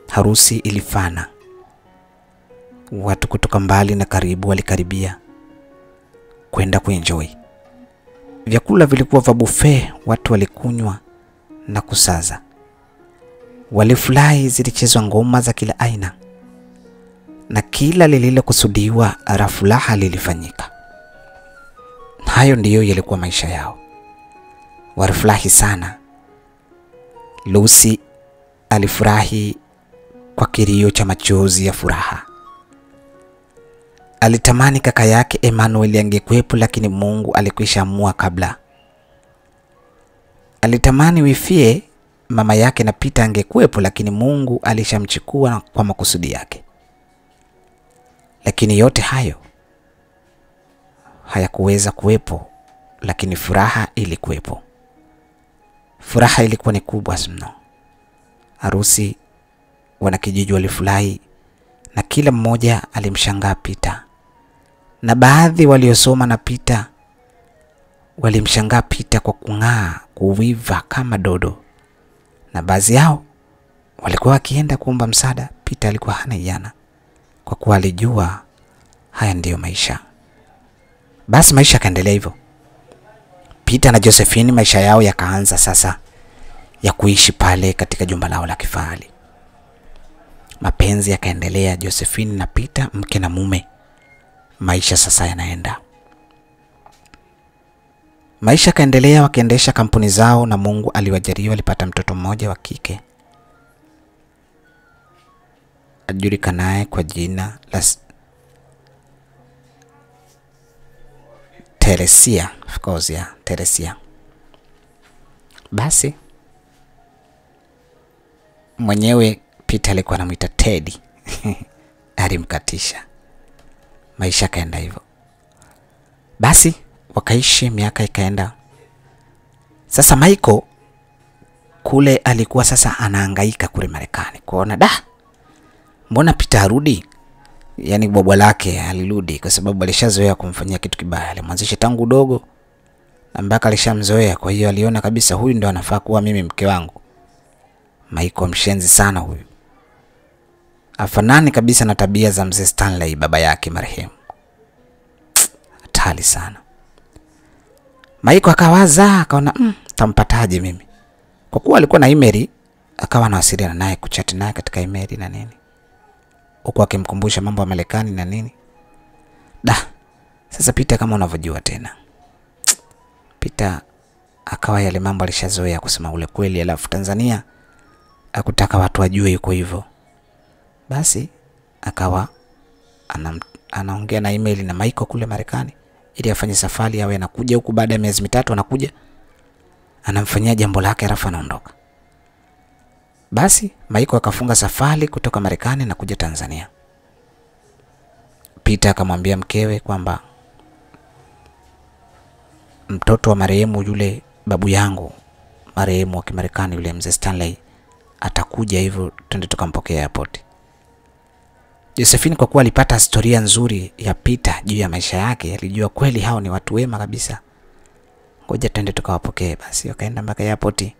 Speaker 1: Harusi ilifana. Watu kutoka mbali na karibu walikaribia kwenda kuenjoy. Vyakula vilikuwa vya buffet, watu walikunywa na kusaza. Walifurahi, zilichezwa ngoma za kila aina. Na kila lililokusudiwa la furaha lilifanyika. Hayo ndiyo yalikuwa maisha yao. Walifurahi sana. Lucy alifurahi kwa kilio cha machozi ya furaha. Alitamani kaka yake Emmanuel angekuwepo, lakini Mungu alikwisha amua kabla. Alitamani wifie mama yake na Peter angekuwepo, lakini Mungu alishamchukua kwa makusudi yake. Lakini yote hayo hayakuweza kuwepo, lakini furaha ilikuwepo. Furaha ilikuwa ni kubwa mno. Harusi, wanakijiji walifurahi na kila mmoja alimshangaa Peter. Na baadhi waliosoma na Peter walimshangaa Peter kwa kung'aa, kuiva kama dodo. Na baadhi yao walikuwa wakienda kuomba msaada. Peter alikuwa hana yana kwa kuwa alijua haya ndiyo maisha. Basi maisha yakaendelea hivyo. Peter na Josephine maisha yao yakaanza sasa ya kuishi pale katika jumba lao la kifahari. Mapenzi yakaendelea, Josephine na Peter mke na mume. Maisha sasa yanaenda. Maisha kaendelea, wakiendesha kampuni zao na Mungu aliwajalia walipata mtoto mmoja wa kike. Ajulikanaye kwa jina la Teresia, of course, yeah, Teresia. Basi mwenyewe Peter alikuwa anamuita Teddy. Alimkatisha. Maisha kaenda hivyo. Basi wakaishi, miaka ikaenda. Sasa Michael kule alikuwa sasa anahangaika kule Marekani kuona mbona Peter arudi? Yaani baba lake alirudi kwa sababu alishazoea kumfanyia kitu kibaya. Alimwanzisha tangu dogo mpaka alishamzoea, kwa hiyo aliona kabisa huyu ndio anafaa kuwa mimi mke wangu. Michael mshenzi sana huyu. Afanani kabisa na tabia za mzee Stanley baba yake marehemu. Hatari sana. Michael akawaza, akaona tampataje mimi? Kwa kuwa alikuwa na email, akawa anawasiliana naye, kuchat naye katika email na nini, huko akimkumbusha mambo ya Marekani na nini. Sasa Peter kama unavyojua tena, Peter akawa yale mambo alishazoea kusema ule kweli, alafu Tanzania hakutaka watu wajue yuko hivyo. Basi akawa anaongea na email na Michael kule Marekani ili afanye safari awe anakuja huku baada ya miezi 3 anakuja. Anamfanyia jambo lake alafu anaondoka. Basi Michael akafunga safari kutoka Marekani na kuja Tanzania. Peter akamwambia mkewe kwamba mtoto wa marehemu yule babu yangu marehemu wa Kimarekani yule mzee Stanley atakuja, hivyo twende tukampokea airport. Josephine kwa kuwa alipata historia nzuri ya Peter juu ya maisha yake, alijua kweli hao ni watu wema kabisa. Ngoja twende tukawapokee. Basi wakaenda mpaka airport.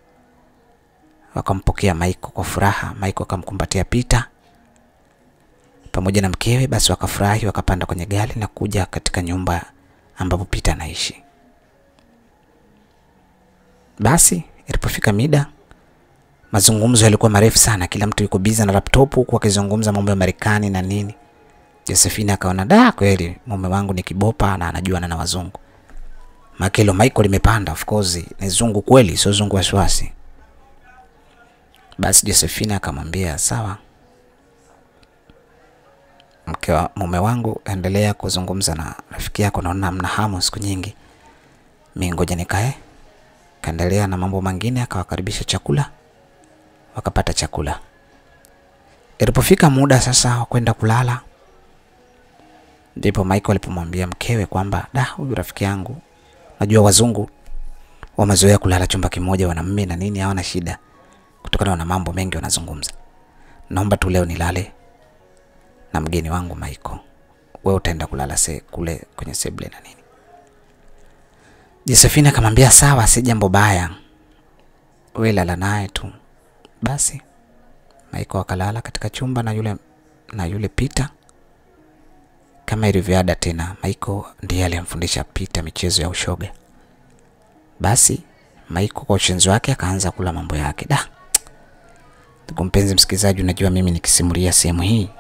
Speaker 1: Wakampokea Michael kwa furaha. Michael akamkumbatia Peter pamoja na mkewe. Basi wakafurahi, wakapanda kwenye gari na kuja katika nyumba ambapo Peter anaishi. Basi ilipofika mida, mazungumzo yalikuwa marefu sana. Kila mtu yuko busy na laptop huku akizungumza mambo ya Marekani na nini. Josephine akaona kweli mume wangu ni kibopa na anajuana na wazungu. Makelo Michael limepanda, of course ni zungu kweli, sio zungu wasiwasi. Basi Josephine akamwambia sawa, mume wangu endelea kuzungumza na rafiki yako, naona mna hamu siku nyingi. Mimi ngoja nikae. Kaendelea na mambo mengine, akawakaribisha chakula. Wakapata chakula. Ilipofika muda sasa wa kwenda kulala, ndipo Michael alipomwambia mkewe kwamba huyu rafiki yangu, najua wazungu wamezoea kulala chumba kimoja wanamume na nini, hawana shida kutokana na mambo mengi wanazungumza. Naomba tu leo nilale na mgeni wangu Michael. Wewe utaenda kulala kule kwenye sebule na nini. Josephine akamwambia sawa, si jambo baya. Wewe lala naye tu. Basi Michael akalala katika chumba na yule Peter. Kama ilivyoada tena, Michael ndiye aliyemfundisha Peter michezo ya ushoga. Basi Michael kwa ushenzi wake akaanza kula mambo yake. Ndugu mpenzi msikilizaji, unajua mimi nikisimulia sehemu hii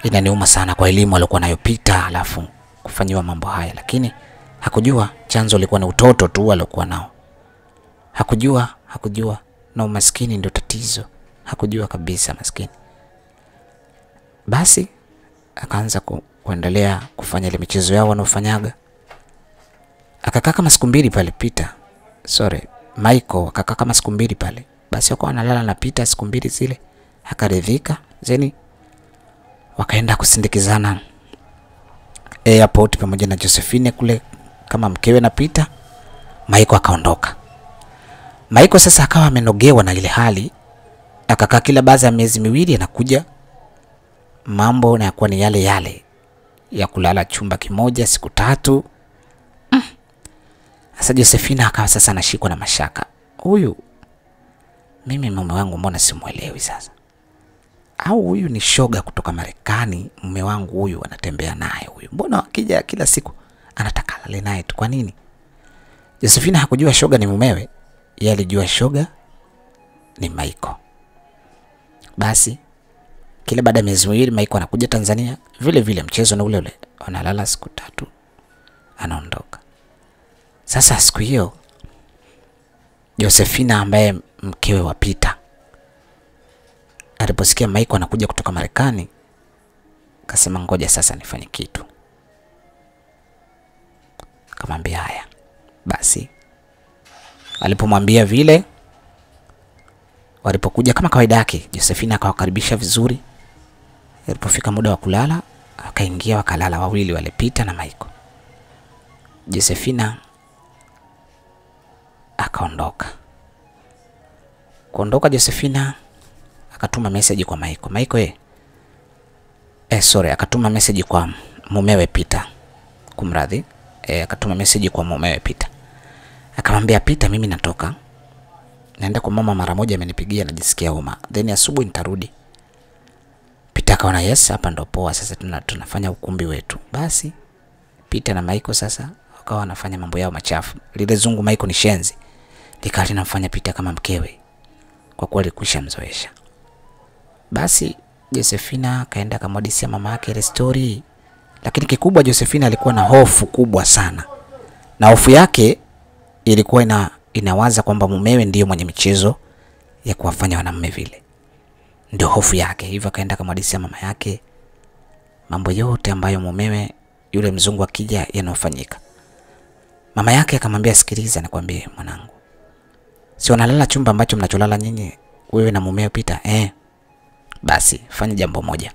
Speaker 1: inaniuma sana kwa elimu alikuwa nayo Peter, alafu kufanywa mambo haya, lakini hakujua chanzo lilikuwa ni utoto tu alikuwa nao. Hakujua na umaskini ndio tatizo. Hakujua kabisa maskini. Basi akaanza kuendelea kufanya ile michezo yao wanaofanyaga. Akakaa kama siku 2 pale Michael akakaa kama siku 2 pale. Basi wakawa analala na Peter siku 2 zile. Akaridhika. Zeni wakaenda kusindikizana airport pamoja na Josephine kule kama mkewe na Peter. Michael akaondoka. Michael sasa akawa amenogewa na ile hali. Akakaa kila baada ya miezi 2 anakuja mambo na yakuwa ni yale ya kulala chumba kimoja siku 3. Sasa Josephine akawa sasa anashikwa na mashaka. Huyu mimi mume wangu mbona simuelewi sasa? Au huyu ni shoga kutoka Marekani, mume wangu huyu anatembea naye huyu. Mbona akija kila siku anataka lale naye tu, kwa nini? Josephine hakujua shoga ni mumewe. Yeye alijua shoga ni Michael. Basi kila baada ya miezi 2 Michael anakuja Tanzania, vile mchezo na ule analala siku 3 anaondoka. Sasa siku hiyo Josephine ambaye mkewe wa Peter aliposikia Michael anakuja kutoka Marekani, akasema ngoja sasa nifanye kitu. Akamwambia haya. Basi alipomwambia vile, walipokuja kama kawaida yake, Josephine akawakaribisha vizuri. Ilipofika muda wa kulala, akaingia wakalala wawili wale, Peter na Michael. Josephine akaondoka. Kuondoka Josephine akatuma message kwa Michael. Akatuma message kwa mumewe Peter. Kumradhi. Akatuma message kwa mumewe Peter. Akamwambia Peter, mimi natoka. Naenda kwa mama mara moja, amenipigia najisikia homa. Then asubuhi nitarudi. Peter akaona yes, hapa ndo poa, sasa tunafanya ukumbi wetu. Basi Peter na Michael sasa wakawa wanafanya mambo yao machafu. Lile zungu Michael ni shenzi. Likati namfanya Peter kama mkewe. Kwa kuwa alikwisha mzoesha. Basi Josephine kaenda kamwadisia mama yake ile story. Lakini kikubwa Josephine alikuwa na hofu kubwa sana. Na hofu yake ilikuwa inawaza kwamba mumewe ndiyo mwenye michezo ya kuwafanya wanamume vile. Ndio hofu yake. Hivyo akaenda kumhadithia mama yake mambo yote ambayo mumewe yule mzungu akija yanofanyika. Mama yake akamwambia, sikiliza nikwambie mwanangu. Si unalala chumba ambacho mnacholala nyinyi wewe na mumeo Peter? Basi fanya jambo moja.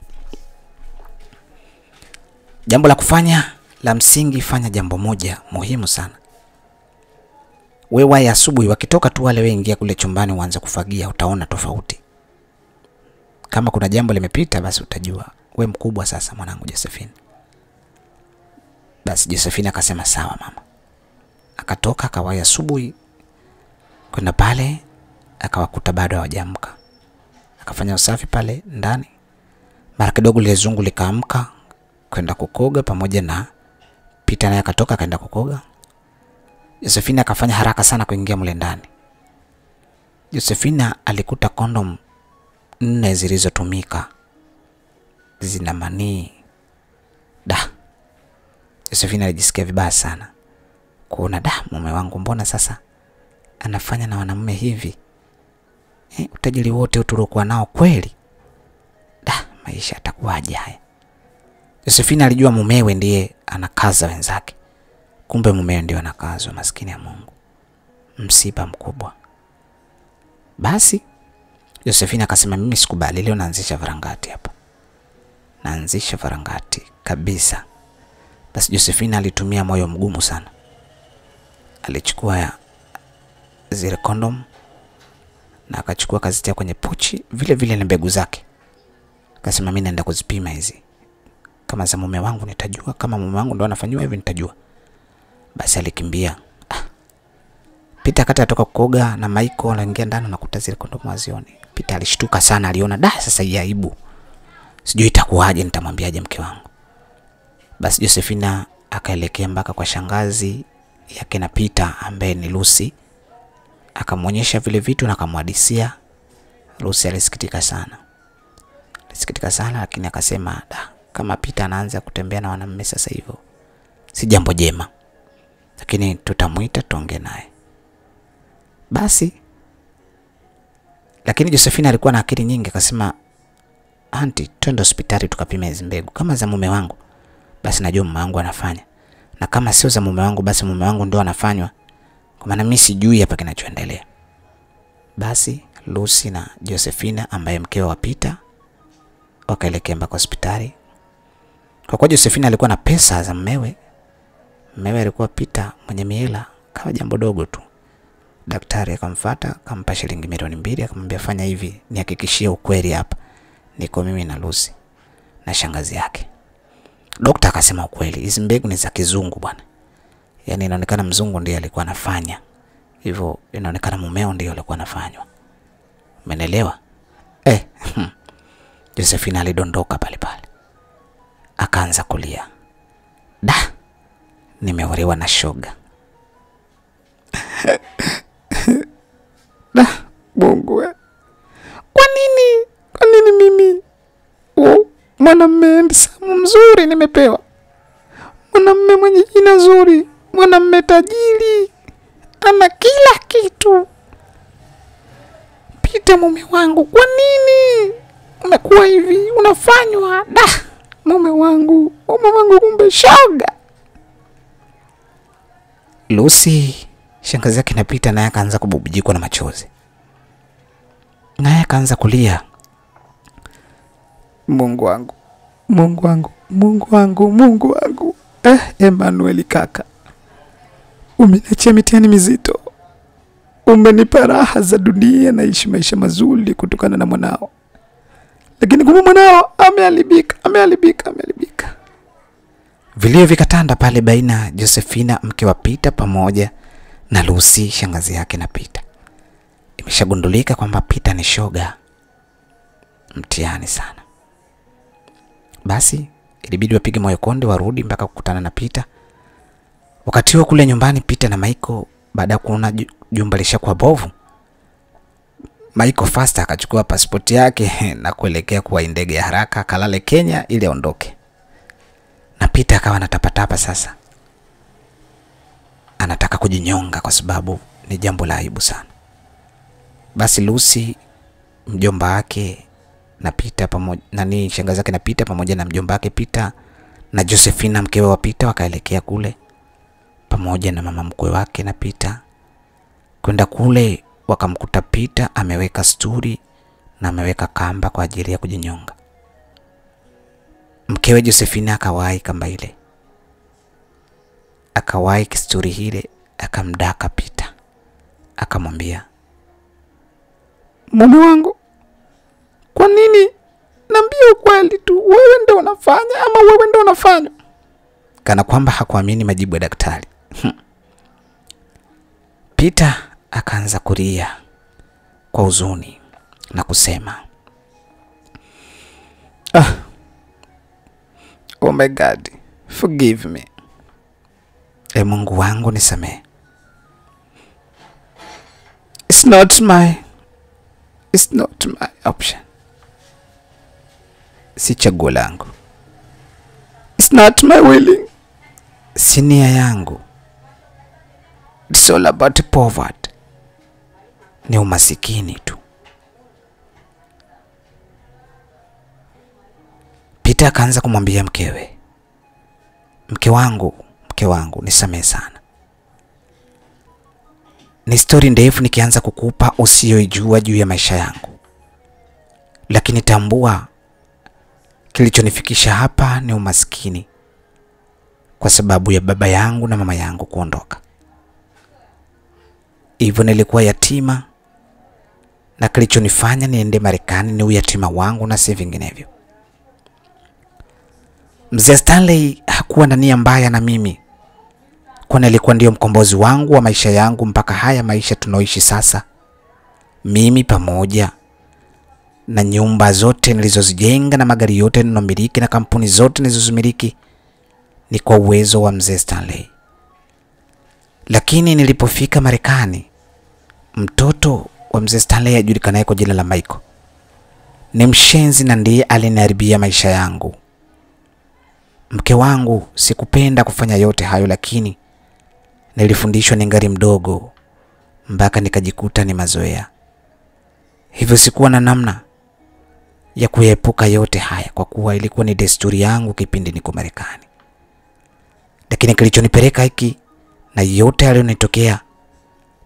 Speaker 1: Jambo la kufanya la msingi, fanya jambo moja muhimu sana. Wewe asubuhi wakitoka tu wale, wewe ingia kule chumbani uanze kufagia, utaona tofauti. Kama kuna jambo limepita basi utajua. We mkubwa sasa mwanangu Josephine. Basi Josephine akasema sawa mama. Akatoka akawahi asubuhi kwenda pale, akawakuta bado hawajaamka. Akafanya usafi pale ndani. Mara kidogo lile zungu likaamka kwenda kukoga pamoja na Peter, naye akatoka akaenda kukoga. Josephine akafanya haraka sana kuingia mle ndani. Josephine alikuta kondom 4 zilizotumika zina manii. Josephine alijisikia vibaya sana kuona mume wangu mbona sasa anafanya na wanamume hivi. Utajiri wote utulokuwa nao kweli. Maisha atakuwaje haya? Josephine alijua mumewe ndiye anakaza wenzake. Kumbe mumewe ndiye anakazwa, maskini ya Mungu. Msiba mkubwa. Basi Josephine akasema, mimi sikubali, leo naanzisha varangati hapa. Naanzisha varangati kabisa. Basi Josephine alitumia moyo mgumu sana. Alichukua zile kondom na akachukua kazitia kwenye pochi vile vile na mbegu zake. Akasema, mimi naenda kuzipima hizi. Kama za mume wangu nitajua, kama mume wangu ndo anafanywa hivi nitajua. Basi alikimbia. Peter akati atoka kukoga na Michael anaingia ndani na kukuta zile kondom wazioni. Peter alishtuka sana, aliona sasa hii aibu. Sijui itakuwaje, nitamwambiaje mke wangu. Basi Josephine akaelekea mpaka kwa shangazi yake na Peter ambaye ni Lucy. Akamuonyesha vile vitu na akamhadithia. Lucy alisikitika sana. Lakini akasema, kama Peter anaanza kutembea na wanamume sasa hivyo si jambo jema. Lakini tutamuita tuongee naye. Basi lakini Josephine alikuwa na akili nyingi, akasema, auntie, twende hospitali tukapime hizo mbegu. Kama za mume wangu basi najua mume wangu anafanya, na kama sio za mume wangu basi mume wangu ndio anafanywa, kwa maana mimi sijui hapa kinachoendelea. Basi Lucy na Josephine ambaye mkewe wa Peter wakaelekea mpaka hospitali. Kwa kuwa Josephine alikuwa na pesa za mumewe alikuwa Peter mwenye miela, kama jambo dogo tu. Daktari akamfuata, akampa shilingi milioni 2, akamwambia, fanya hivi, nihakikishie ukweli hapa. Niko mimi na Lucy na shangazi yake. Daktari akasema ukweli, hizo mbegu ni za kizungu bwana. Yaani inaonekana mzungu ndiye alikuwa anafanya. Hivyo inaonekana mumeo ndiye alikuwa anafanywa. Umeelewa? Josephine alidondoka pale. Akaanza kulia. Nimeolewa na shoga. Mungu. Kwa nini mimi? Mwanamume mzuri nimepewa. Mwanamume mwenye jina zuri, mwanamume tajiri, ana kila kitu. Peter mume wangu, kwa nini umekuwa hivi? Unafanywa mume wangu kumbe shoga. Lucy shangazi yake na Peter naye akaanza kububujikwa na machozi. Naye akaanza kulia. Mungu wangu. Emmanuel kaka. Umeniachia mitihani mizito. Umenipa raha za dunia, naishi maisha mazuri kutokana na mwanao. Lakini kumbe mwanao ameharibika. Vilio vikatanda pale baina Josephine mke wa Peter pamoja na Lucy shangazi yake na Peter. Imeshagundulika kwamba Peter ni shoga. Mtihani sana. Basi ilibidi wapige moyo konde warudi mpaka kukutana na Peter. Wakati huo kule nyumbani Peter na Michael baada ya kuona jumba lishakuwa bovu, Michael Faster akachukua passport yake na kuelekea kwa ndege ya haraka kalale Kenya ili aondoke. Na Peter akawa anatapatapa sasa. anataka kujinyonga kwa sababu ni jambo la aibu sana. Basi Lucy, mjomba wake na Peter pamoja shangazi yake na Peter pamoja na mjomba wake Peter na Josephina mkewe wa Peter wakaelekea kule pamoja na mama mkwe wake na Peter. Kwenda kule wakamkuta Peter ameweka sturi na ameweka kamba kwa ajili ya kujinyonga. Mkewe Josephina akawahi kamba ile, akawahi sturi hile, akamdaka Peter, akamwambia,
Speaker 2: mume wangu, kwa nini niambie ukweli tu, wewe ndio unafanya ama wewe ndio unafanya?
Speaker 1: Kana kwamba hakuamini majibu ya daktari. Peter akaanza kulia kwa huzuni na kusema, oh my God, forgive me. Mungu wangu nisamehe. It's not my option. Si chaguo langu.
Speaker 2: It's not my willing.
Speaker 1: Si nia yangu. It's all about poverty. Ni umasikini tu. Peter akaanza kumwambia mkewe, mke wangu nisamehe sana. Ni story ndefu nikianza kukupa usiyoijua juu ya maisha yangu. Lakini tambua kilichonifikisha hapa ni umaskini kwa sababu ya baba yangu na mama yangu kuondoka. Hivyo nilikuwa yatima na kilichonifanya niende Marekani ni uyatima wangu na si vinginevyo. Mzee Stanley hakuwa na nia mbaya na mimi, kwani alikuwa ndio mkombozi wangu wa maisha yangu mpaka haya maisha tunaoishi sasa. Mimi pamoja na nyumba zote nilizozijenga na magari yote ninomiliki na kampuni zote nilizozimiliki ni kwa uwezo wa Mzee Stanley. Lakini nilipofika Marekani, mtoto wa Mzee Stanley ajulikanaye kwa jina la Michael ni mshenzi na ndiye aliniharibia maisha yangu. Mke wangu, sikupenda kufanya yote hayo, lakini nilifundishwa ningali mdogo mpaka nikajikuta ni mazoea. Hivyo sikuwa na namna ya kuepuka yote haya kwa kuwa ilikuwa ni desturi yangu kipindi niko Marekani. Lakini kilichonipeleka hiki na yote yaliyonitokea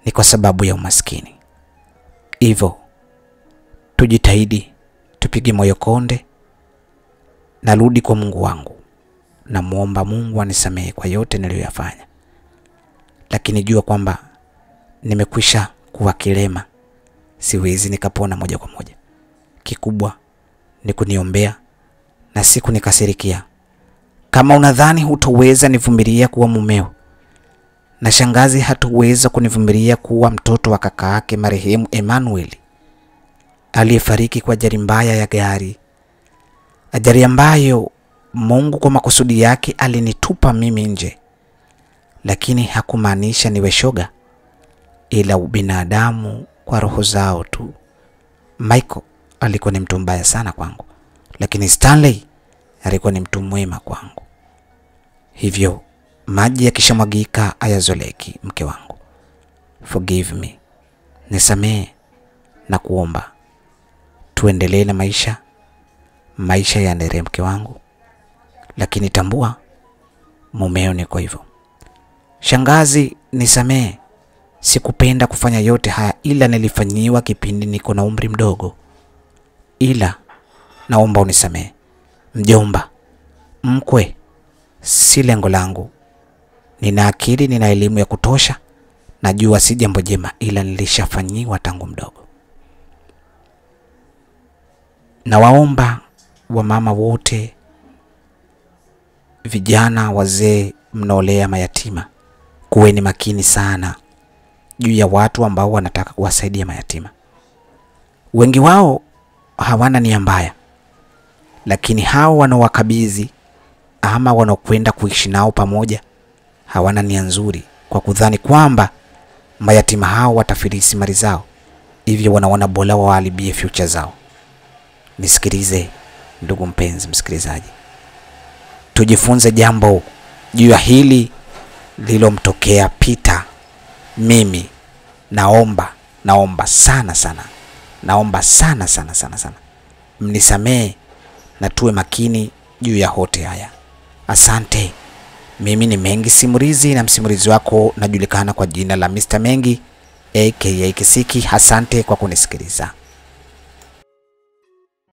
Speaker 1: ni kwa sababu ya umaskini. Hivyo tujitahidi, tupige moyo konde, narudi kwa Mungu wangu na muomba Mungu anisamehe kwa yote niliyoyafanya. Lakini jua kwamba nimekwisha kuwa kilema, siwezi nikapona moja kwa moja. Kikubwa ni kuniombea na siku nikasirikia. Kama unadhani hutoweza nivumilia kuwa mumeo, na shangazi hatuweza kunivumilia kuwa mtoto wa kaka yake marehemu Emmanuel aliyefariki kwa ajali mbaya ya gari, ajali ambayo Mungu kwa makusudi yake alinitupa mimi nje, lakini hakumaanisha niwe shoga, ila ubinadamu kwa roho zao tu. Michael alikuwa ni mtu mbaya sana kwangu, lakini Stanley alikuwa ni mtu mwema kwangu. Hivyo maji yakishamwagika hayazoleki. Mke wangu, forgive me, nisamehe na kuomba tuendelee na maisha yaendelee mke wangu. Lakini tambua mumeo niko hivyo. Shangazi, nisamehe, sikupenda kufanya yote haya, ila nilifanyiwa kipindi niko na umri mdogo, ila naomba unisamehe. Mjomba, mkwe, si lengo langu. Nina akili, nina elimu ya kutosha, najua si jambo jema, ila nilishafanyiwa tangu mdogo. Na waomba wamama wote, vijana, wazee mnaolea mayatima, kuweni makini sana juu ya watu ambao wanataka kuwasaidia mayatima. Wengi wao hawana nia mbaya, lakini hao wanaowakabidhi ama wanaokwenda kuishi nao pamoja hawana nia nzuri, kwa kudhani kwamba mayatima hao watafilisi mali zao, hivyo wanaona bora waharibie future zao. Nisikilize ndugu mpenzi msikilizaji, tujifunze jambo juu ya hili lilomtokea Peter, mimi naomba sana sana, naomba sana mnisamee na tuwe makini juu ya hote haya. Asante. Mimi ni Mengi Simulizi na msimulizi wako najulikana kwa jina la Mr. Mengi aka Kisiki. Asante kwa kunisikiliza.